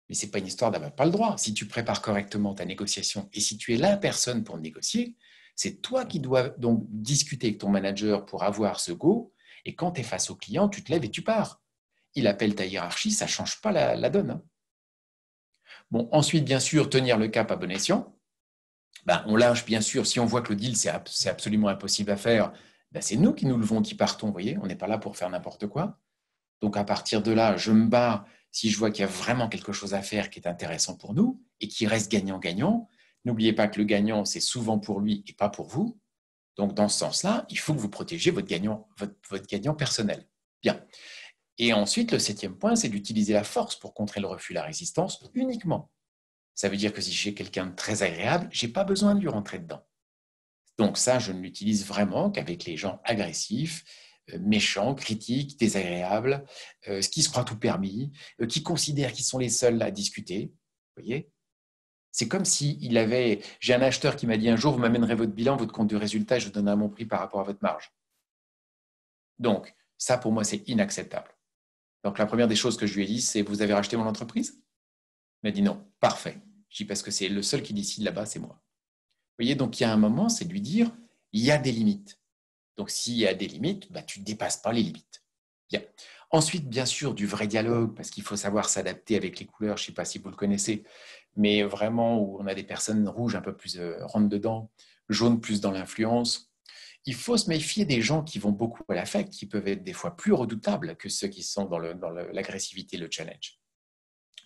B: Mais ce n'est pas une histoire d'avoir pas le droit. Si tu prépares correctement ta négociation et si tu es la personne pour négocier, c'est toi qui dois donc discuter avec ton manager pour avoir ce go. Et quand tu es face au client, tu te lèves et tu pars. Il appelle ta hiérarchie, ça ne change pas la donne. Hein. Bon, ensuite, bien sûr, tenir le cap à bon escient. Ben, on lâche, bien sûr, si on voit que le deal, c'est absolument impossible à faire, ben, c'est nous qui nous levons, qui partons, vous voyez, on n'est pas là pour faire n'importe quoi. Donc, à partir de là, je me bats si je vois qu'il y a vraiment quelque chose à faire qui est intéressant pour nous et qui reste gagnant-gagnant. N'oubliez pas que le gagnant, c'est souvent pour lui et pas pour vous. Donc, dans ce sens-là, il faut que vous protégiez votre gagnant personnel. Bien. Et ensuite, le 7e point, c'est d'utiliser la force pour contrer le refus, la résistance uniquement. Ça veut dire que si j'ai quelqu'un de très agréable, je n'ai pas besoin de lui rentrer dedans. Donc ça, je ne l'utilise vraiment qu'avec les gens agressifs, méchants, critiques, désagréables, qui se croient tout permis, qui considèrent qu'ils sont les seuls à discuter. Vous voyez ? C'est comme si j'ai un acheteur qui m'a dit un jour, vous m'amènerez votre bilan, votre compte de résultat, et je vous donnerai mon prix par rapport à votre marge. Donc, ça, pour moi, c'est inacceptable. Donc, la première des choses que je lui ai dit, c'est, vous avez racheté mon entreprise? Il m'a dit non. Parfait. Je dis, parce que c'est le seul qui décide là-bas, c'est moi. Vous voyez, donc il y a un moment, c'est de lui dire, il y a des limites. Donc, s'il y a des limites, tu ne dépasses pas les limites. Bien. Ensuite, bien sûr, du vrai dialogue, parce qu'il faut savoir s'adapter avec les couleurs. Je ne sais pas si vous le connaissez, mais vraiment où on a des personnes rouges un peu plus rentre dedans, jaune plus dans l'influence. Il faut se méfier des gens qui vont beaucoup à l'affect, qui peuvent être des fois plus redoutables que ceux qui sont dans l'agressivité, le challenge.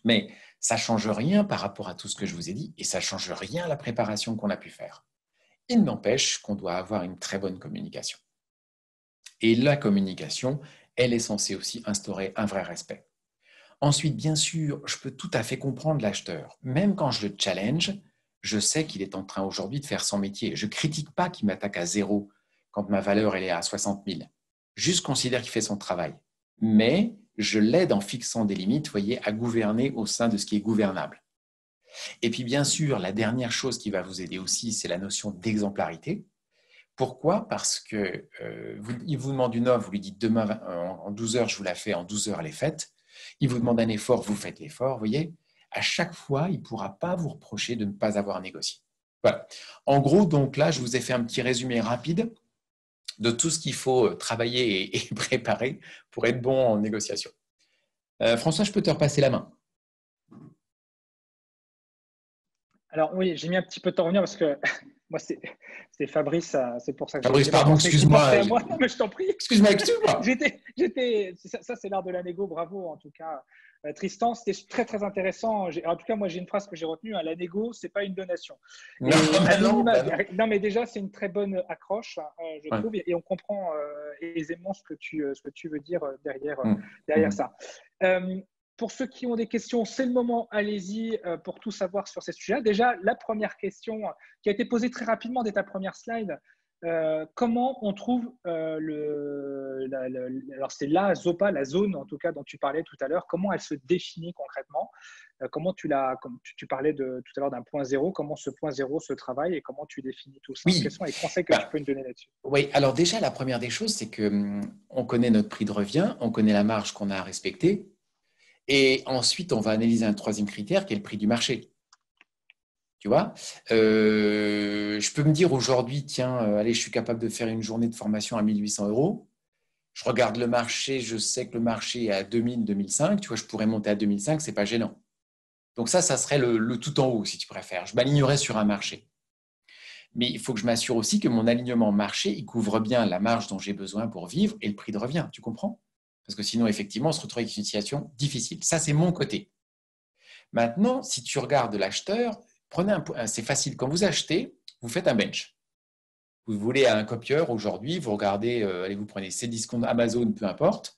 B: Mais ça ne change rien par rapport à tout ce que je vous ai dit et ça ne change rien à la préparation qu'on a pu faire. Il n'empêche qu'on doit avoir une très bonne communication. Et la communication, elle est censée aussi instaurer un vrai respect. Ensuite, bien sûr, je peux tout à fait comprendre l'acheteur. Même quand je le challenge, je sais qu'il est en train aujourd'hui de faire son métier. Je ne critique pas qu'il m'attaque à 0 quand ma valeur elle est à 60 000. Juste considère qu'il fait son travail. Mais je l'aide en fixant des limites, voyez, à gouverner au sein de ce qui est gouvernable. Et puis, bien sûr, la dernière chose qui va vous aider aussi, c'est la notion d'exemplarité. Pourquoi? Parce que il vous demande une offre, vous lui dites demain en 12 heures, je vous la fais, en 12 heures, elle est faite. Il vous demande un effort, vous faites l'effort, vous voyez. À chaque fois, il ne pourra pas vous reprocher de ne pas avoir négocié. Voilà. En gros, donc là, je vous ai fait un petit résumé rapide de tout ce qu'il faut travailler et préparer pour être bon en négociation. François, je peux te repasser la main.
A: Alors oui, j'ai mis un petit peu de temps à revenir parce que moi, c'est Fabrice, c'est pour ça que
B: Fabrice,
A: j'ai pas
B: pardon,
A: pensé qu'il
B: excuse-moi.
A: pensait à moi. Non, mais je t'en prie.
B: Excuse-moi.
A: Ça, c'est l'art de la négo, bravo en tout cas. Tristan, c'était très très intéressant. En tout cas, moi j'ai une phrase que j'ai retenue, hein, la négo, c'est pas une donation.
B: Non,
A: Et à minima,
B: non.
A: non, mais déjà c'est une très bonne accroche, je
B: Ouais.
A: trouve, et on comprend aisément ce que tu veux dire derrière
B: Mm.
A: ça. Pour ceux qui ont des questions, c'est le moment, allez-y pour tout savoir sur ces sujets. Déjà, la première question qui a été posée très rapidement dès ta première slide, comment on trouve alors c'est la ZOPA, la zone en tout cas dont tu parlais tout à l'heure, comment elle se définit concrètement, comment comme tu parlais tout à l'heure d'un point zéro, comment ce point zéro se travaille et comment tu définis tout ça.
B: Oui.
A: Quels sont les conseils que tu peux nous donner là-dessus?
B: Oui, alors déjà, la première des choses, c'est qu'on connaît notre prix de revient, on connaît la marge qu'on a à respecter, et ensuite, on va analyser un troisième critère qui est le prix du marché. Tu vois, je peux me dire aujourd'hui, tiens, allez, je suis capable de faire une journée de formation à 1 800 euros. Je regarde le marché, je sais que le marché est à 2000, 2005. Tu vois, je pourrais monter à 2005, c'est pas gênant. Donc ça serait le tout en haut, si tu préfères. Je m'alignerais sur un marché. Mais il faut que je m'assure aussi que mon alignement marché, il couvre bien la marge dont j'ai besoin pour vivre et le prix de revient. Tu comprends? Parce que sinon, effectivement, on se retrouve avec une situation difficile. Ça, c'est mon côté. Maintenant, si tu regardes l'acheteur, c'est facile. Quand vous achetez, vous faites un bench. Vous voulez un copieur aujourd'hui, vous regardez, allez, vous prenez Cdiscount, Amazon, peu importe.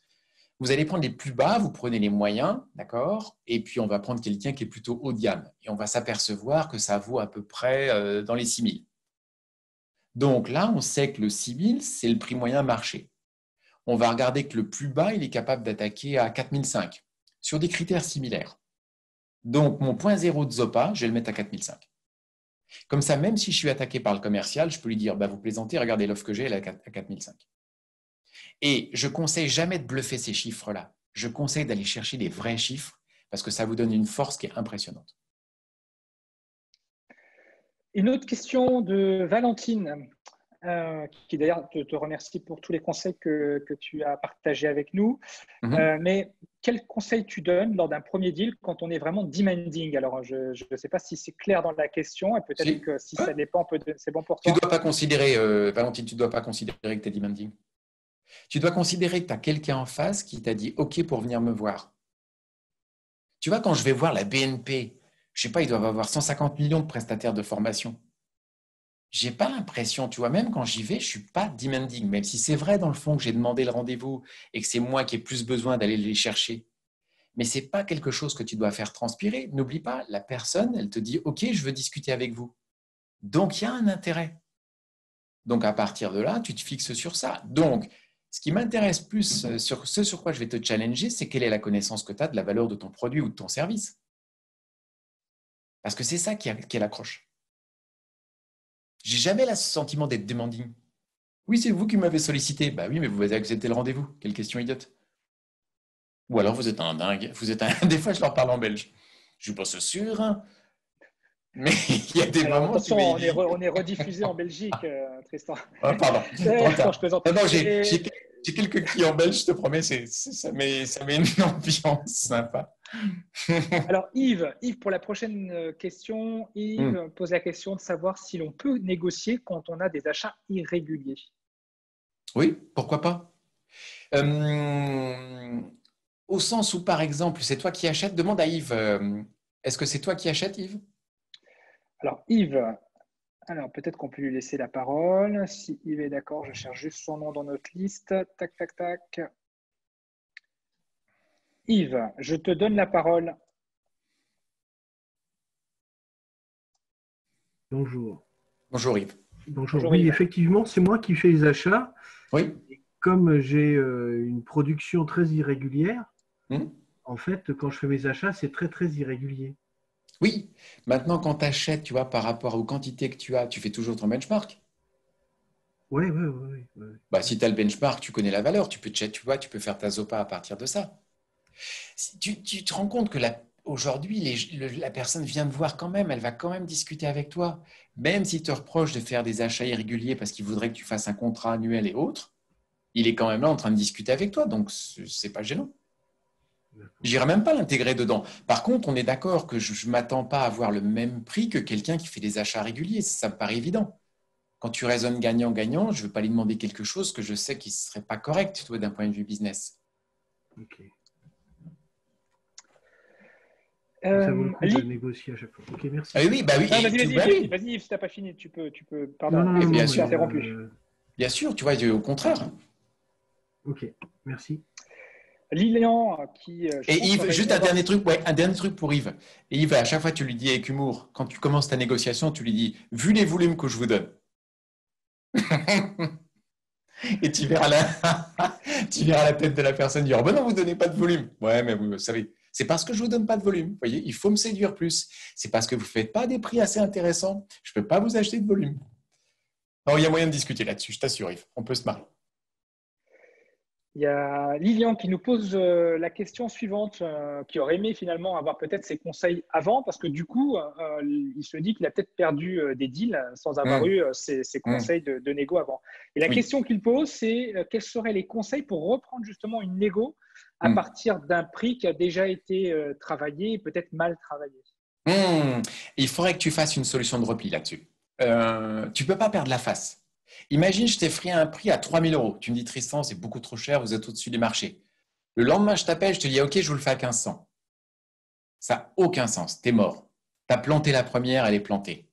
B: Vous allez prendre les plus bas, vous prenez les moyens, d'accord? Et puis, on va prendre quelqu'un qui est plutôt haut de gamme. Et on va s'apercevoir que ça vaut à peu près dans les 6 000. Donc là, on sait que le 6 000, c'est le prix moyen marché. On va regarder que le plus bas, il est capable d'attaquer à 4 500 sur des critères similaires. Donc, mon point zéro de Zopa, je vais le mettre à 4 500. Comme ça, même si je suis attaqué par le commercial, je peux lui dire, vous plaisantez, regardez l'offre que j'ai, elle est à 4 500. Et je ne conseille jamais de bluffer ces chiffres-là. Je conseille d'aller chercher des vrais chiffres parce que ça vous donne une force qui est impressionnante.
A: Une autre question de Valentine, qui d'ailleurs te remercie pour tous les conseils que tu as partagés avec nous. Mais quels conseils tu donnes lors d'un premier deal quand on est vraiment demanding? Alors, je ne sais pas si c'est clair dans la question et peut-être que si ça n'est pas, c'est bon pour toi.
B: Tu ne dois pas considérer, Valentine, tu ne dois pas considérer que tu es demanding. Tu dois considérer que tu as quelqu'un en face qui t'a dit OK pour venir me voir. Tu vois, quand je vais voir la BNP, je ne sais pas, ils doivent avoir 150 millions de prestataires de formation. Je n'ai pas l'impression, tu vois, même quand j'y vais, je ne suis pas demanding, même si c'est vrai dans le fond que j'ai demandé le rendez-vous et que c'est moi qui ai plus besoin d'aller les chercher. Mais ce n'est pas quelque chose que tu dois faire transpirer. N'oublie pas, la personne, elle te dit OK, je veux discuter avec vous. Donc, il y a un intérêt. Donc, à partir de là, tu te fixes sur ça. Donc, ce qui m'intéresse plus, ce sur quoi je vais te challenger, c'est quelle est la connaissance que tu as de la valeur de ton produit ou de ton service. Parce que c'est ça qui est l'accroche. J'ai jamais le sentiment d'être demanding. Oui, c'est vous qui m'avez sollicité. Bah oui, mais vous avez accepté le rendez-vous. Quelle question idiote. Ou alors vous êtes un dingue. Des fois, je leur parle en belge. Je suis pas sûr, hein, mais il y a des
A: Alors
B: moments, tu
A: attention,
B: m'as dit.
A: on est rediffusé en Belgique, Tristan.
B: Oh, pardon, trop
A: Non,
B: tard.
A: je plaisante.
B: Non, non, j'ai quelques clients belges, je te promets, ça met une ambiance sympa.
A: Alors Yves, pour la prochaine question,
B: Hmm.
A: Yves pose la question de savoir si l'on peut négocier quand on a des achats irréguliers.
B: Oui, pourquoi pas. Euh, Au sens où, par exemple, c'est toi qui achètes, demande à Yves, est-ce que c'est toi qui achètes, Yves?
A: Alors Yves, alors peut-être qu'on peut lui laisser la parole. Si Yves est d'accord, je cherche juste son nom dans notre liste. Tac, tac, tac. Yves, je te donne la parole.
C: Bonjour.
B: Bonjour Yves.
C: Bonjour.
A: Bonjour
C: Oui,
A: Yves.
C: effectivement, c'est moi qui fais les achats.
B: Oui.
C: Comme j'ai une production très irrégulière,
B: Hmm.
C: en fait, quand je fais mes achats, c'est très, très irrégulier.
B: Oui. Maintenant, quand tu achètes, tu vois, par rapport aux quantités que tu as, tu fais toujours ton benchmark.
C: Oui, oui, oui.
B: Bah, si tu as le benchmark, tu connais la valeur, tu vois, tu peux faire ta ZOPA à partir de ça. Si tu te rends compte que aujourd'hui, la personne vient te voir quand même, elle va quand même discuter avec toi. Même s'il te reproche de faire des achats irréguliers parce qu'il voudrait que tu fasses un contrat annuel et autres, il est quand même là en train de discuter avec toi, donc c'est pas gênant. J'irai même pas l'intégrer dedans. Par contre, on est d'accord que je ne m'attends pas à avoir le même prix que quelqu'un qui fait des achats réguliers. Ça me paraît évident. Quand tu raisonnes gagnant-gagnant, je ne veux pas lui demander quelque chose que je sais qui ne serait pas correct, toi, d'un point de vue business.
C: Ok. Ça vaut le coup de
A: Li-
C: négocier à chaque fois. Ok,
B: Ah
C: merci.
B: oui, bah oui,
A: Non,
B: et
A: vas-y,
B: bah
A: Yves,
B: oui,
A: vas-y, Yves, si t'as pas fini,
C: Non,
A: pardon,
C: non,
B: et
C: non,
A: je
B: bien
C: non,
A: t'ai
B: sûr,
C: mais
A: interrompu.
B: bien sûr, tu vois, au contraire.
C: ok, merci.
A: Lilian, qui, je
B: Et
A: pense, va
B: Yves, juste un
A: répondre.
B: dernier truc, ouais, un dernier truc pour Yves. Et Yves, à chaque fois, tu lui dis avec humour, quand tu commences ta négociation, tu lui dis, vu les volumes que je vous donne. Et tu verras la tête de la personne dire, oh ben non, vous ne donnez pas de volume. Ouais, mais vous savez, c'est parce que je ne vous donne pas de volume. Vous voyez, il faut me séduire plus. C'est parce que vous ne faites pas des prix assez intéressants. Je ne peux pas vous acheter de volume. Non, il y a moyen de discuter là-dessus, je t'assure, Yves. On peut se marrer.
A: Il y a Lilian qui nous pose la question suivante, qui aurait aimé finalement avoir peut-être ses conseils avant, parce que du coup, il se dit qu'il a peut-être perdu des deals sans avoir
B: Hum,
A: eu ses
B: hum.
A: conseils de négo avant. Et la
B: Oui.
A: question qu'il pose, c'est quels seraient les conseils pour reprendre justement une négo à
B: Hum.
A: partir d'un prix qui a déjà été travaillé et peut-être mal travaillé.
B: Hum. Il faudrait que tu fasses une solution de repli là-dessus. Tu ne peux pas perdre la face. Imagine, je t'ai fait un prix à 3 000 euros. Tu me dis, Tristan, c'est beaucoup trop cher, vous êtes au-dessus du marché. Le lendemain, je t'appelle, je te dis, OK, je vous le fais à 1500. Ça n'a aucun sens, tu es mort. Tu as planté la première, elle est plantée.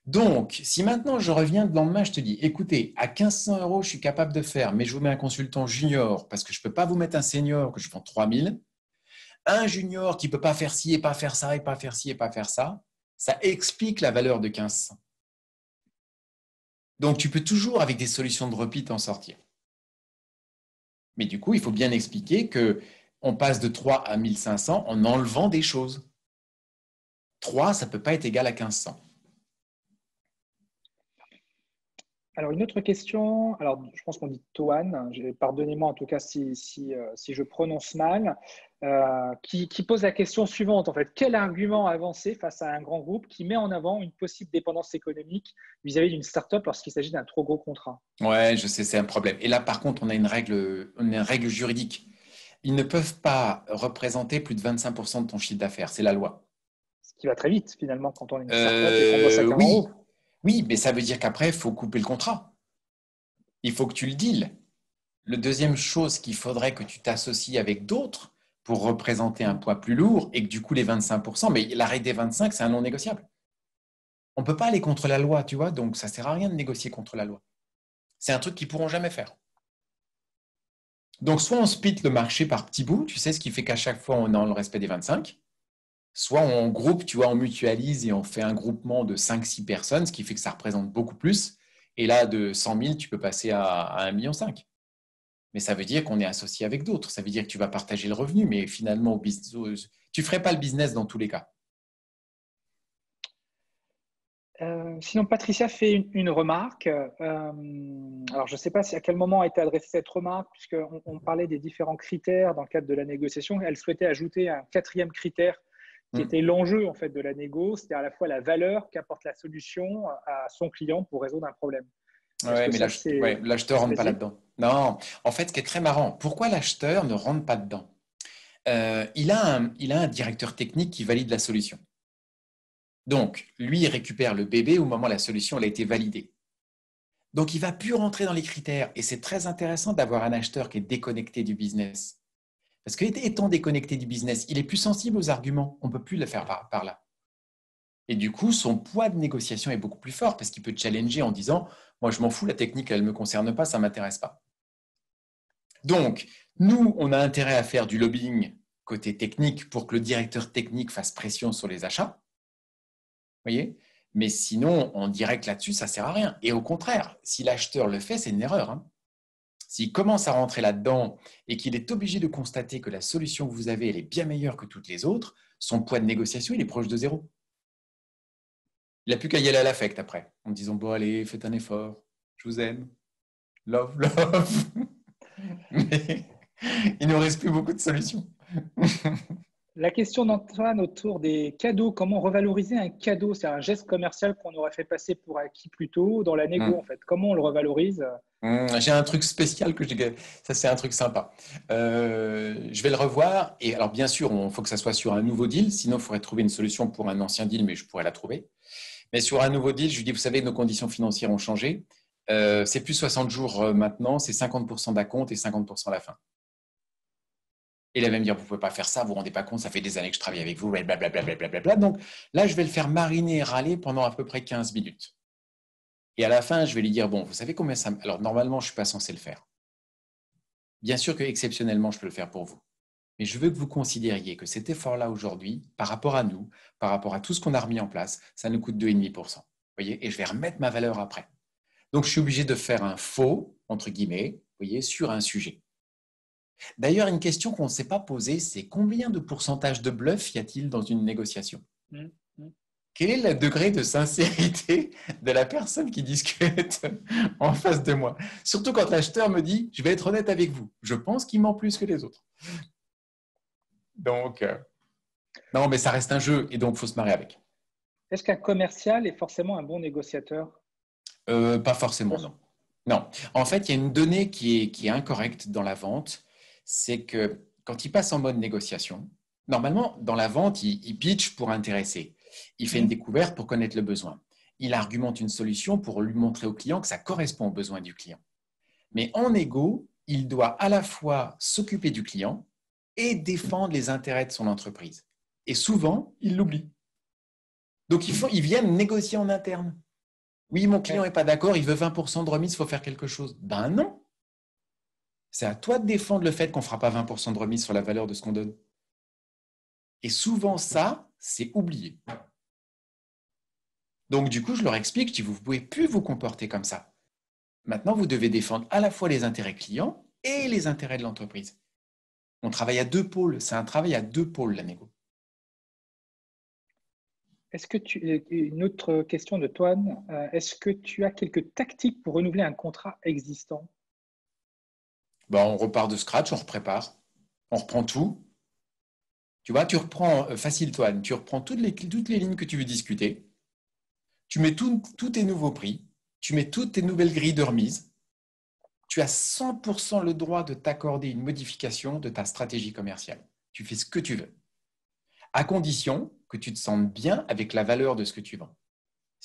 B: Donc, si maintenant je reviens le lendemain, je te dis, écoutez, à 1500 euros, je suis capable de faire, mais je vous mets un consultant junior parce que je ne peux pas vous mettre un senior que je vends 3000. Un junior qui ne peut pas faire ci et pas faire ça et pas faire ci et pas faire ça, ça explique la valeur de 1500. Donc, tu peux toujours, avec des solutions de repli, t'en sortir. Mais du coup, il faut bien expliquer que on passe de 3 à 1500 en enlevant des choses. 3, ça ne peut pas être égal à 1500.
A: Alors, une autre question, alors je pense qu'on dit Toan, pardonnez-moi en tout cas si je prononce mal, qui pose la question suivante en fait. Quel argument avancer face à un grand groupe qui met en avant une possible dépendance économique vis-à-vis d'une start-up lorsqu'il s'agit d'un trop gros contrat?
B: Ouais, je sais, c'est un problème. Et là, par contre, on a une règle juridique. Ils ne peuvent pas représenter plus de 25% de ton chiffre d'affaires. C'est la loi.
A: Ce qui va très vite finalement quand on est une start-up et qu'on bosse avec un grand
B: Oui,
A: groupe.
B: oui, mais ça veut dire qu'après, il faut couper le contrat. Il faut que tu le deals. Le deuxième chose qu'il faudrait que tu t'associes avec d'autres pour représenter un poids plus lourd et que du coup, les 25%, mais la règle des 25, c'est un non négociable. On ne peut pas aller contre la loi, tu vois, donc ça ne sert à rien de négocier contre la loi. C'est un truc qu'ils ne pourront jamais faire. Donc, soit on split le marché par petits bouts, tu sais, ce qui fait qu'à chaque fois, on est dans le respect des 25. Soit on groupe, tu vois, on mutualise et on fait un groupement de 5-6 personnes, ce qui fait que ça représente beaucoup plus. Et là, de 100 000, tu peux passer à 1,5 million. Mais ça veut dire qu'on est associé avec d'autres. Ça veut dire que tu vas partager le revenu, mais finalement, tu ne ferais pas le business dans tous les cas.
A: Sinon, Patricia fait une remarque. Alors, je ne sais pas à quel moment a été adressée cette remarque, puisqu'on parlait des différents critères dans le cadre de la négociation. Elle souhaitait ajouter un quatrième critère qui était l'enjeu en fait de la négo, c'est à la fois la valeur qu'apporte la solution à son client pour résoudre un problème.
B: Ouais, mais l'acheteur ne rentre pas là-dedans. Non, en fait, ce qui est très marrant, pourquoi l'acheteur ne rentre pas dedans? Il a un directeur technique qui valide la solution. Donc, lui, il récupère le bébé au moment où la solution elle a été validée. Donc, il ne va plus rentrer dans les critères. Et c'est très intéressant d'avoir un acheteur qui est déconnecté du business. Parce qu'étant déconnecté du business, il est plus sensible aux arguments. On ne peut plus le faire par là. Et du coup, son poids de négociation est beaucoup plus fort parce qu'il peut challenger en disant « Moi, je m'en fous, la technique, elle ne me concerne pas, ça ne m'intéresse pas. » Donc, nous, on a intérêt à faire du lobbying côté technique pour que le directeur technique fasse pression sur les achats. Vous voyez? Mais sinon, en direct là-dessus, ça ne sert à rien. Et au contraire, si l'acheteur le fait, c'est une erreur. Hein. S'il commence à rentrer là-dedans et qu'il est obligé de constater que la solution que vous avez, elle est bien meilleure que toutes les autres, son poids de négociation, il est proche de zéro. Il n'a plus qu'à y aller à l'affect après, en disant « Bon, allez, faites un effort, je vous aime, love, love. » Mais il ne reste plus beaucoup de solutions.
A: La question d'Antoine autour des cadeaux, comment revaloriser un cadeau? C'est un geste commercial qu'on aurait fait passer pour acquis plus tôt dans la négo, en fait. Comment on le revalorise?
B: J'ai un truc spécial ça c'est un truc sympa. Je vais le revoir et alors bien sûr, il faut que ça soit sur un nouveau deal, sinon il faudrait trouver une solution pour un ancien deal, mais je pourrais la trouver. Mais sur un nouveau deal, je lui dis, vous savez, nos conditions financières ont changé. C'est plus 60 jours maintenant, c'est 50% d'acompte et 50% à la fin. Et il va me dire, vous ne pouvez pas faire ça, vous ne vous rendez pas compte, ça fait des années que je travaille avec vous, blablabla. Donc là, je vais le faire mariner et râler pendant à peu près 15 minutes. Et à la fin, je vais lui dire, bon, vous savez combien ça… Alors normalement, je ne suis pas censé le faire. Bien sûr que exceptionnellement, je peux le faire pour vous. Mais je veux que vous considériez que cet effort-là aujourd'hui, par rapport à nous, par rapport à tout ce qu'on a remis en place, ça nous coûte 2,5%. Vous voyez, et je vais remettre ma valeur après. Donc, je suis obligé de faire un faux, entre guillemets, vous voyez, sur un sujet. D'ailleurs, une question qu'on ne s'est pas posée, c'est combien de pourcentage de bluff y a-t-il dans une négociation? Quel est le degré de sincérité de la personne qui discute en face de moi? Surtout quand l'acheteur me dit, je vais être honnête avec vous, je pense qu'il ment plus que les autres. Donc, non, mais ça reste un jeu et donc il faut se marrer avec.
A: Est-ce qu'un commercial est forcément un bon négociateur?
B: Pas forcément, non. Non. En fait, il y a une donnée qui est incorrecte dans la vente, c'est que quand il passe en mode négociation, normalement, dans la vente, il pitch pour intéresser. Il fait une découverte pour connaître le besoin. Il argumente une solution pour lui montrer au client que ça correspond aux besoins du client. Mais en négo, il doit à la fois s'occuper du client et défendre les intérêts de son entreprise. Et souvent, il l'oublie. Donc, ils viennent négocier en interne. Oui, mon client n'est pas d'accord, il veut 20% de remise, il faut faire quelque chose. Ben non. C'est à toi de défendre le fait qu'on ne fera pas 20% de remise sur la valeur de ce qu'on donne. Et souvent, ça, c'est oublié. Donc, du coup, je leur explique, je dis, vous ne pouvez plus vous comporter comme ça. Maintenant, vous devez défendre à la fois les intérêts clients et les intérêts de l'entreprise. On travaille à deux pôles. C'est un travail à deux pôles, la négo.
A: Une autre question de Toine, est-ce que tu as quelques tactiques pour renouveler un contrat existant?
B: On repart de scratch, on reprépare, on reprend tout. Tu vois, tu reprends, facile Toine, tu reprends toutes les lignes que tu veux discuter, tu mets tous tes nouveaux prix, tu mets toutes tes nouvelles grilles de remise, tu as 100% le droit de t'accorder une modification de ta stratégie commerciale. Tu fais ce que tu veux, à condition que tu te sentes bien avec la valeur de ce que tu vends.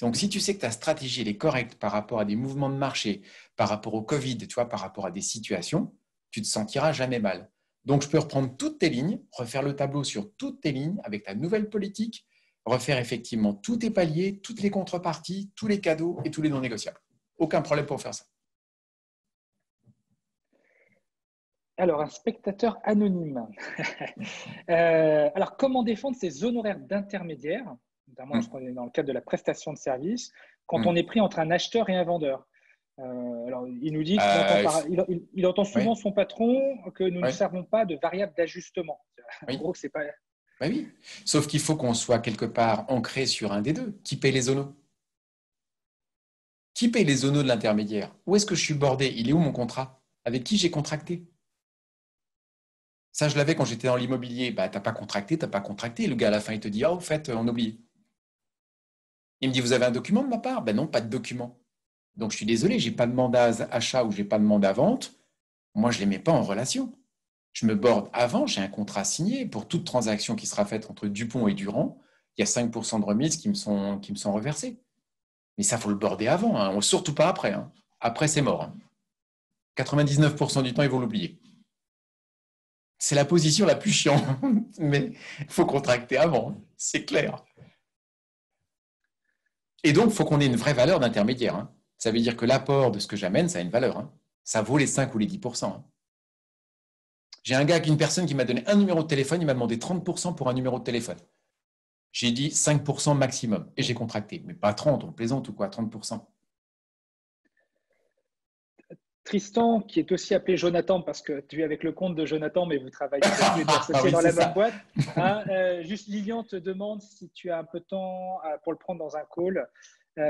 B: Donc, si tu sais que ta stratégie elle est correcte par rapport à des mouvements de marché, par rapport au Covid, tu vois, par rapport à des situations, tu ne te sentiras jamais mal. Donc, je peux reprendre toutes tes lignes, refaire le tableau sur toutes tes lignes avec ta nouvelle politique, refaire effectivement tous tes paliers, toutes les contreparties, tous les cadeaux et tous les non négociables. Aucun problème pour faire ça.
A: Alors, un spectateur anonyme. Alors, comment défendre ces honoraires d'intermédiaire, notamment lorsqu'on est dans le cadre de la prestation de service, quand on est pris entre un acheteur et un vendeur? Alors, il nous dit qu'il entend souvent son patron que nous ne servons pas de variable d'ajustement. En gros, c'est pas…
B: Oui, sauf qu'il faut qu'on soit quelque part ancré sur un des deux. Qui paie les honos? Qui paye les zonos de l'intermédiaire? Où est-ce que je suis bordé? Il est où mon contrat? Avec qui j'ai contracté? Ça, je l'avais quand j'étais dans l'immobilier. Bah, t'as pas contracté, t'as pas contracté. Le gars, à la fin, il te dit, ah, au fait, on oublie. Il me dit, vous avez un document de ma part? Ben non, pas de document. Donc, je suis désolé, j'ai pas de mandat achat ou j'ai pas de mandat vente. Moi, je les mets pas en relation. Je me borde avant, j'ai un contrat signé pour toute transaction qui sera faite entre Dupont et Durand. Il y a 5% de remise qui me sont reversés. Mais ça, faut le border avant, hein. Surtout pas après, hein. Après, c'est mort, hein. 99% du temps, ils vont l'oublier. C'est la position la plus chiante, mais il faut contracter avant, hein. C'est clair. Et donc, il faut qu'on ait une vraie valeur d'intermédiaire, hein. Ça veut dire que l'apport de ce que j'amène, ça a une valeur, hein. Ça vaut les 5 ou les 10%, hein. J'ai un gars, une personne qui m'a donné un numéro de téléphone, il m'a demandé 30% pour un numéro de téléphone. J'ai dit 5% maximum et j'ai contracté. Mais pas 30, on plaisante ou quoi, 30%.
A: Tristan, qui est aussi appelé Jonathan, parce que tu es avec le compte de Jonathan, mais vous travaillez tous les deux
B: Ah
A: associés
B: oui,
A: dans
B: c'est
A: la même
B: ça.
A: boîte. Hein, juste Lilian te demande si tu as un peu de temps pour le prendre dans un call.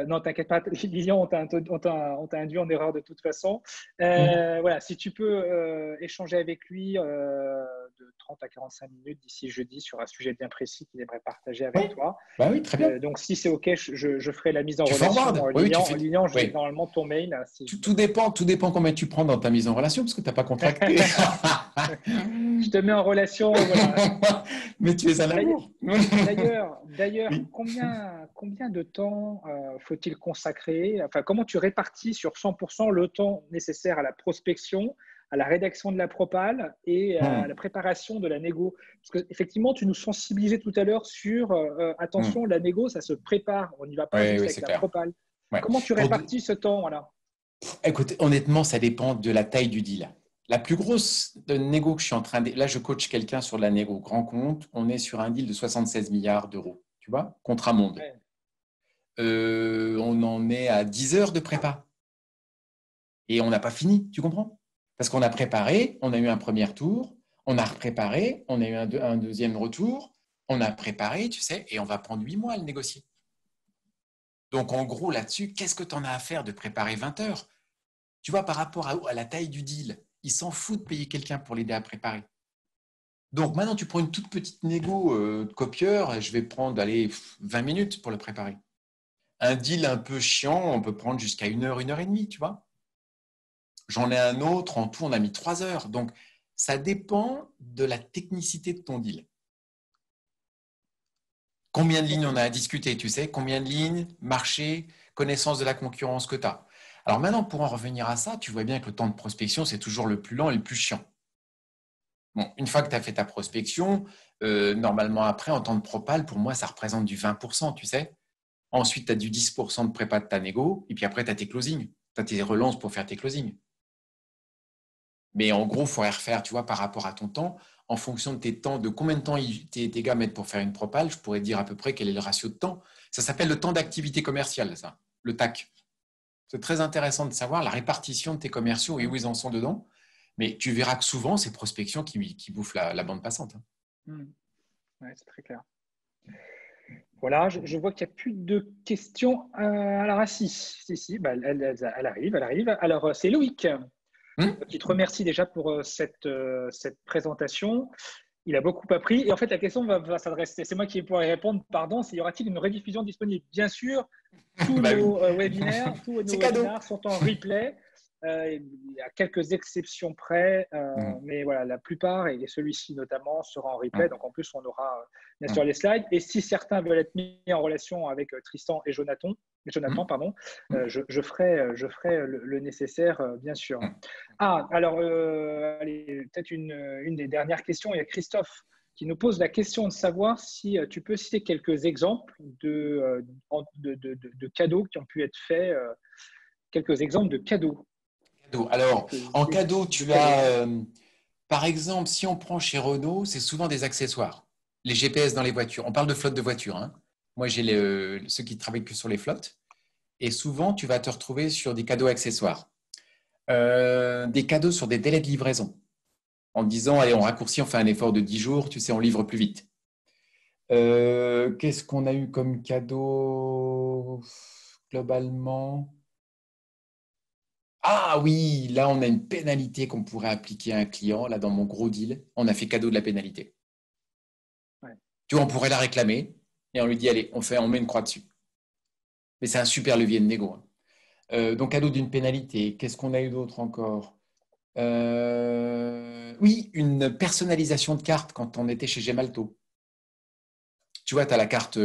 A: Non, t'inquiète pas, Lilian, on t'a induit en erreur de toute façon. Voilà, si tu peux échanger avec lui de 30 à 45 minutes d'ici jeudi sur un sujet bien précis qu'il aimerait partager
B: Oui,
A: avec toi.
B: bah oui, très bien.
A: Donc, si c'est OK, je ferai la mise en
B: Tu
A: relation.
B: forward. Oui, tu
A: Lilian,
B: fais.
A: Lilian, j'ai
B: Oui.
A: normalement ton mail. Si je
B: Tout dépend combien tu prends dans ta mise en relation, parce que tu n'as pas contracté.
A: Je te mets en relation, voilà.
B: Mais tu es un amour.
A: D'ailleurs,
B: Oui.
A: combien de temps faut-il consacrer? Enfin, comment tu répartis sur 100% le temps nécessaire à la prospection, à la rédaction de la propale et à la
B: Hum,
A: préparation de la négo? Parce qu'effectivement, tu nous sensibilisais tout à l'heure sur attention,
B: hum.
A: la négo, ça se prépare. On n'y va pas
B: Oui,
A: juste
B: oui,
A: avec
B: c'est
A: la
B: clair.
A: propale.
B: Ouais.
A: Comment tu répartis ce temps? Voilà.
B: Écoute, honnêtement, ça dépend de la taille du deal. La plus grosse de négo que je suis en train de... Là, je coach quelqu'un sur de la négo grand compte. On est sur un deal de 76 milliards d'euros. Tu vois, contrat monde.
A: Ouais.
B: On en est à 10 heures de prépa. Et on n'a pas fini, tu comprends? Parce qu'on a préparé, on a eu un premier tour, on a repréparé, on a eu un deuxième retour, on a préparé, tu sais, et on va prendre 8 mois à le négocier. Donc, en gros, là-dessus, qu'est-ce que tu en as à faire de préparer 20 heures? Tu vois, par rapport à la taille du deal, il s'en fout de payer quelqu'un pour l'aider à préparer. Donc, maintenant, tu prends une toute petite négo de copieur, et je vais prendre, allez, 20 minutes pour le préparer. Un deal un peu chiant, on peut prendre jusqu'à 1 heure et demie, tu vois. J'en ai un autre, en tout, on a mis 3 heures. Donc, ça dépend de la technicité de ton deal. Combien de lignes
A: OK.
B: on a à discuter, tu sais? Combien de lignes, marché, connaissance de la concurrence que tu as. Alors maintenant, pour en revenir à ça, tu vois bien que le temps de prospection, c'est toujours le plus lent et le plus chiant. Bon, une fois que tu as fait ta prospection, normalement après, en temps de propal, pour moi, ça représente du 20%, tu sais. Ensuite, tu as du 10% de prépa de ta négo, et puis après, tu as tes closings. Tu as tes relances pour faire tes closings. Mais en gros, il faudrait refaire, tu vois, par rapport à ton temps, en fonction de tes temps, de combien de temps tes gars mettent pour faire une propale, je pourrais dire à peu près quel est le ratio de temps. Ça s'appelle le temps d'activité commerciale, ça, le TAC. C'est très intéressant de savoir la répartition de tes commerciaux et où ils en sont dedans. Mais tu verras que souvent, c'est prospection qui bouffe la bande passante, hein.
A: Ouais, c'est très clair. Voilà, je vois qu'il n'y a plus de questions. Alors, ah, si, bah, elle arrive, elle arrive. Alors, c'est Loïc qui te remercie déjà pour cette présentation. Il a beaucoup appris. Et en fait, la question va s'adresser, c'est moi qui vais pouvoir y répondre, pardon, c'est y aura-t-il une rediffusion disponible? Bien sûr,
B: Bah oui,
A: tous
B: c'est
A: nos
B: cadeau.
A: webinaires sont en replay. Il y a quelques exceptions près,
B: Mmh,
A: mais voilà, la plupart, et celui-ci notamment, sera en replay.
B: mmh,
A: Donc en plus, on aura bien sûr
B: mmh,
A: les slides. Et si certains veulent être mis en relation avec Tristan et Jonathan,
B: mmh,
A: pardon,
B: mmh,
A: je ferai le nécessaire, bien sûr.
B: mmh.
A: Ah, alors, allez, peut-être une des dernières questions. Il y a Christophe qui nous pose la question de savoir si tu peux citer quelques exemples de cadeaux qui ont pu être faits, quelques exemples de cadeaux.
B: Cadeau. Alors,
A: Quelques
B: en
A: exemples
B: cadeau,
A: de
B: tu
A: cadeaux.
B: as, par exemple, si on prend chez Renault, c'est souvent des accessoires. Les GPS dans les voitures. On parle de flotte de voitures, hein. Moi, j'ai ceux qui travaillent que sur les flottes. Et souvent, tu vas te retrouver sur des cadeaux accessoires. Des cadeaux sur des délais de livraison. En disant, allez, on raccourcit, on fait un effort de 10 jours, tu sais, on livre plus vite. Qu'est-ce qu'on a eu comme cadeau globalement? Ah oui, là, on a une pénalité qu'on pourrait appliquer à un client. Là, dans mon gros deal, on a fait cadeau de la pénalité.
A: Ouais.
B: Tu vois, on pourrait la réclamer et on lui dit, allez, on met une croix dessus. Mais c'est un super levier de négo, hein. Donc, cadeau d'une pénalité. Qu'est-ce qu'on a eu d'autre encore? Oui, une personnalisation de carte quand on était chez Gemalto. Tu vois, tu as la carte,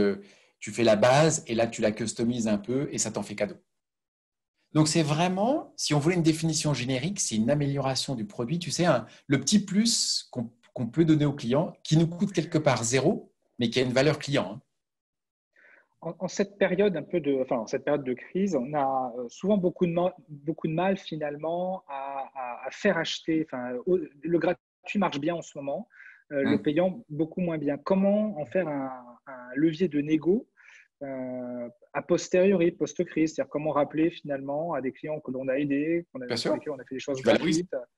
B: tu fais la base et là, tu la customises un peu et ça t'en fait cadeau. Donc, c'est vraiment, si on voulait une définition générique, c'est une amélioration du produit. Tu sais, le petit plus qu'on peut donner au client qui nous coûte quelque part zéro, mais qui a une valeur client, hein.
A: En cette période en cette période de crise, on a souvent beaucoup de mal finalement à faire acheter. Le gratuit marche bien en ce moment, le
B: Hum.
A: payant beaucoup moins bien. Comment en faire un levier de négo a posteriori, post-crise, c'est-à-dire comment rappeler finalement à des clients que l'on a aidés,
B: Bien
A: pour
B: sûr,
A: lesquels on a fait des choses
B: tu valorises.
A: gratuites.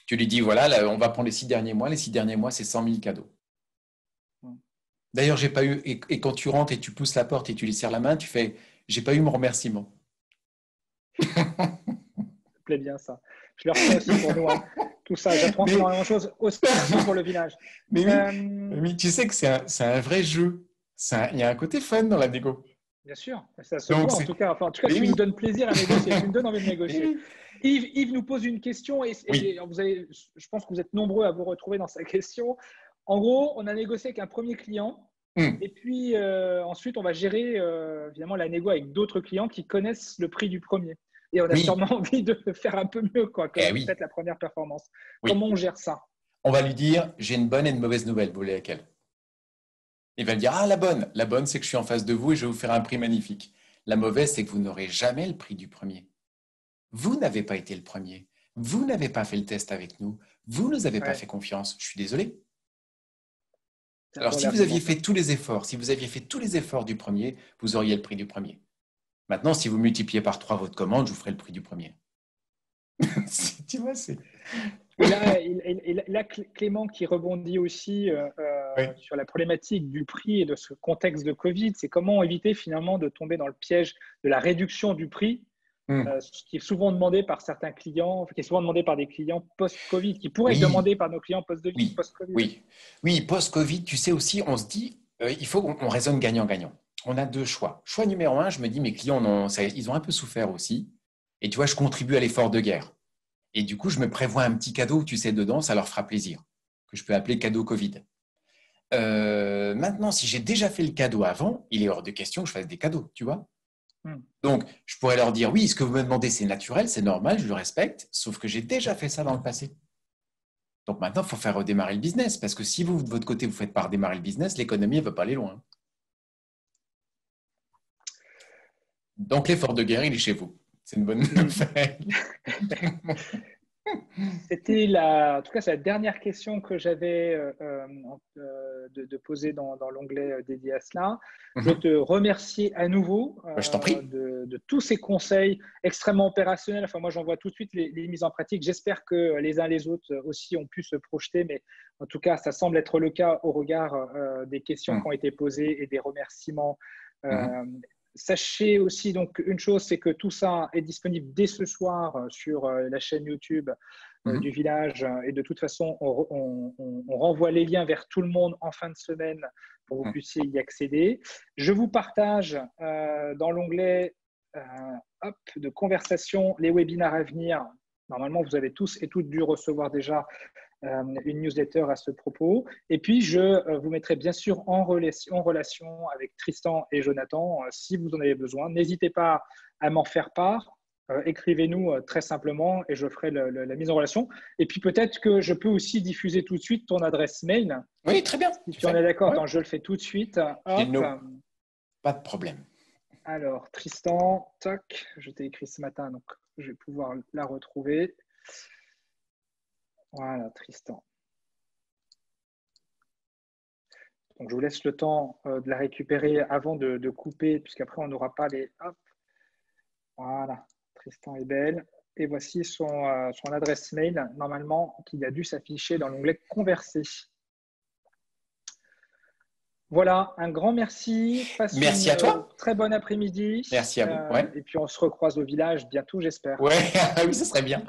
B: Tu lui dis, voilà, là, on va prendre les 6 derniers mois. Les 6 derniers mois, c'est 100 000 cadeaux. D'ailleurs, j'ai pas eu. Et quand tu rentres et tu pousses la porte et tu lui serres la main, tu fais, j'ai pas eu mon remerciement.
A: Ça plaît bien ça. Je le retiens aussi pour nous, hein. Tout ça, j'apprends
B: Mais,
A: énormément de choses aussi pour le village.
B: mais oui,
A: Euh,
B: oui, tu sais que c'est un vrai jeu. Il y a un côté fun dans la négo.
A: Bien sûr, ça se
B: Donc,
A: voit en tout cas. Enfin, en tout cas,
B: mais
A: tu nous
B: oui,
A: donnes plaisir à négocier, tu me donnes envie de
B: mais
A: négocier.
B: oui,
A: Yves nous pose une question
B: oui.
A: je pense que vous êtes nombreux à vous retrouver dans sa question. En gros, on a négocié avec un premier client
B: Hum,
A: et puis ensuite, on va gérer évidemment la négo avec d'autres clients qui connaissent le prix du premier. Et on a
B: oui,
A: sûrement envie de faire un peu mieux quoi, que
B: oui,
A: peut-être la première performance.
B: oui.
A: Comment on gère ça?
B: On va lui dire, j'ai une bonne et une mauvaise nouvelle, vous voulez laquelle? Il va me dire, ah, la bonne. La bonne, c'est que je suis en face de vous et je vais vous faire un prix magnifique. La mauvaise, c'est que vous n'aurez jamais le prix du premier. Vous n'avez pas été le premier. Vous n'avez pas fait le test avec nous. Vous ne nous avez pas
A: Ouais,
B: fait confiance. Je suis désolé.
A: c'est un
B: Alors,
A: bon
B: si vous aviez
A: argument ça.
B: fait tous les efforts, si vous aviez fait tous les efforts du premier, vous auriez le prix du premier. Maintenant, si vous multipliez par 3 votre commande, je vous ferai le prix du premier. Tu vois, c'est…
A: Et là, Clément qui rebondit aussi
B: Oui.
A: sur la problématique du prix et de ce contexte de Covid, c'est comment éviter finalement de tomber dans le piège de la réduction du prix,
B: Hum.
A: ce qui est souvent demandé par certains clients, qui est souvent demandé par des clients post-Covid, qui pourrait être
B: Oui,
A: demandé par nos clients
B: oui,
A: post-Covid.
B: oui. Oui, post-Covid, tu sais aussi, on se dit, il faut qu'on raisonne gagnant-gagnant. On a deux choix. Choix numéro un, je me dis, mes clients, ils ont un peu souffert aussi. Et tu vois, je contribue à l'effort de guerre. Et du coup, je me prévois un petit cadeau, tu sais, dedans, ça leur fera plaisir, que je peux appeler cadeau Covid. Maintenant, si j'ai déjà fait le cadeau avant, il est hors de question que je fasse des cadeaux, tu vois.
A: Hmm.
B: Donc, je pourrais leur dire, oui, ce que vous me demandez, c'est naturel, c'est normal, je le respecte, sauf que j'ai déjà fait ça dans le passé. Donc maintenant, il faut faire redémarrer le business, parce que si vous, de votre côté, vous ne faites pas redémarrer le business, l'économie ne va pas aller loin. Donc l'effort de guerre, il est chez vous. C'est une bonne
A: Hmm.
B: nouvelle.
A: En tout cas, c'est la dernière question que j'avais de poser dans l'onglet dédié à cela. Je veux
B: Mhm.
A: te remercier à nouveau
B: Je t'en prie.
A: de tous ces conseils extrêmement opérationnels. Enfin, moi, j'en vois tout de suite les mises en pratique. J'espère que les uns les autres aussi ont pu se projeter, mais en tout cas, ça semble être le cas au regard des questions qui
B: Mhm.
A: ont été posées et des remerciements.
B: Mhm.
A: Euh, Sachez aussi donc une chose, c'est que tout ça est disponible dès ce soir sur la chaîne YouTube du
B: Mhm.
A: village. Et de toute façon, on renvoie les liens vers tout le monde en fin de semaine pour que vous
B: Mhm.
A: puissiez y accéder. Je vous partage dans l'onglet de conversation les webinaires à venir. Normalement, vous avez tous et toutes dû recevoir déjà une newsletter à ce propos. Et puis, je vous mettrai bien sûr en relation avec Tristan et Jonathan si vous en avez besoin. N'hésitez pas à m'en faire part. Écrivez-nous très simplement et je ferai la mise en relation. Et puis, peut-être que je peux aussi diffuser tout de suite ton adresse mail.
B: Oui, très bien.
A: Si
B: Tu
A: tu en
B: fais.
A: es d'accord,
B: Ouais.
A: attends, je le fais tout de suite.
B: Chez
A: Hop.
B: nous, pas de problème.
A: Alors, Tristan, toc, je t'ai écrit ce matin, donc je vais pouvoir la retrouver. Voilà, Tristan. Donc, je vous laisse le temps de la récupérer avant de couper, puisqu'après, on n'aura pas les… Hop, voilà, Tristan est belle. Et voici son adresse mail, normalement, qui a dû s'afficher dans l'onglet Converser. Voilà, un grand merci. Passe
B: Merci à toi.
A: très bon après-midi.
B: Merci à vous. Ouais.
A: Et puis on se recroise au village bientôt, j'espère.
B: Ouais, oui, ce serait bien.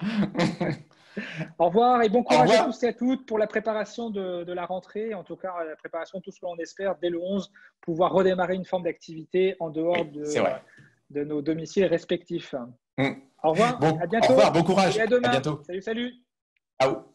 A: Au revoir et bon
B: Au
A: courage à
B: revoir.
A: tous et à toutes pour la préparation de la rentrée. En tout cas, la préparation, tout ce qu'on espère, dès le 11, pouvoir redémarrer une forme d'activité en dehors
B: Oui, c'est vrai.
A: de nos domiciles respectifs.
B: Mm.
A: Au revoir,
B: Bon,
A: à
B: au
A: bientôt
B: revoir, bon courage.
A: et à
B: À
A: demain.
B: bientôt.
A: Salut, salut.
B: Ciao.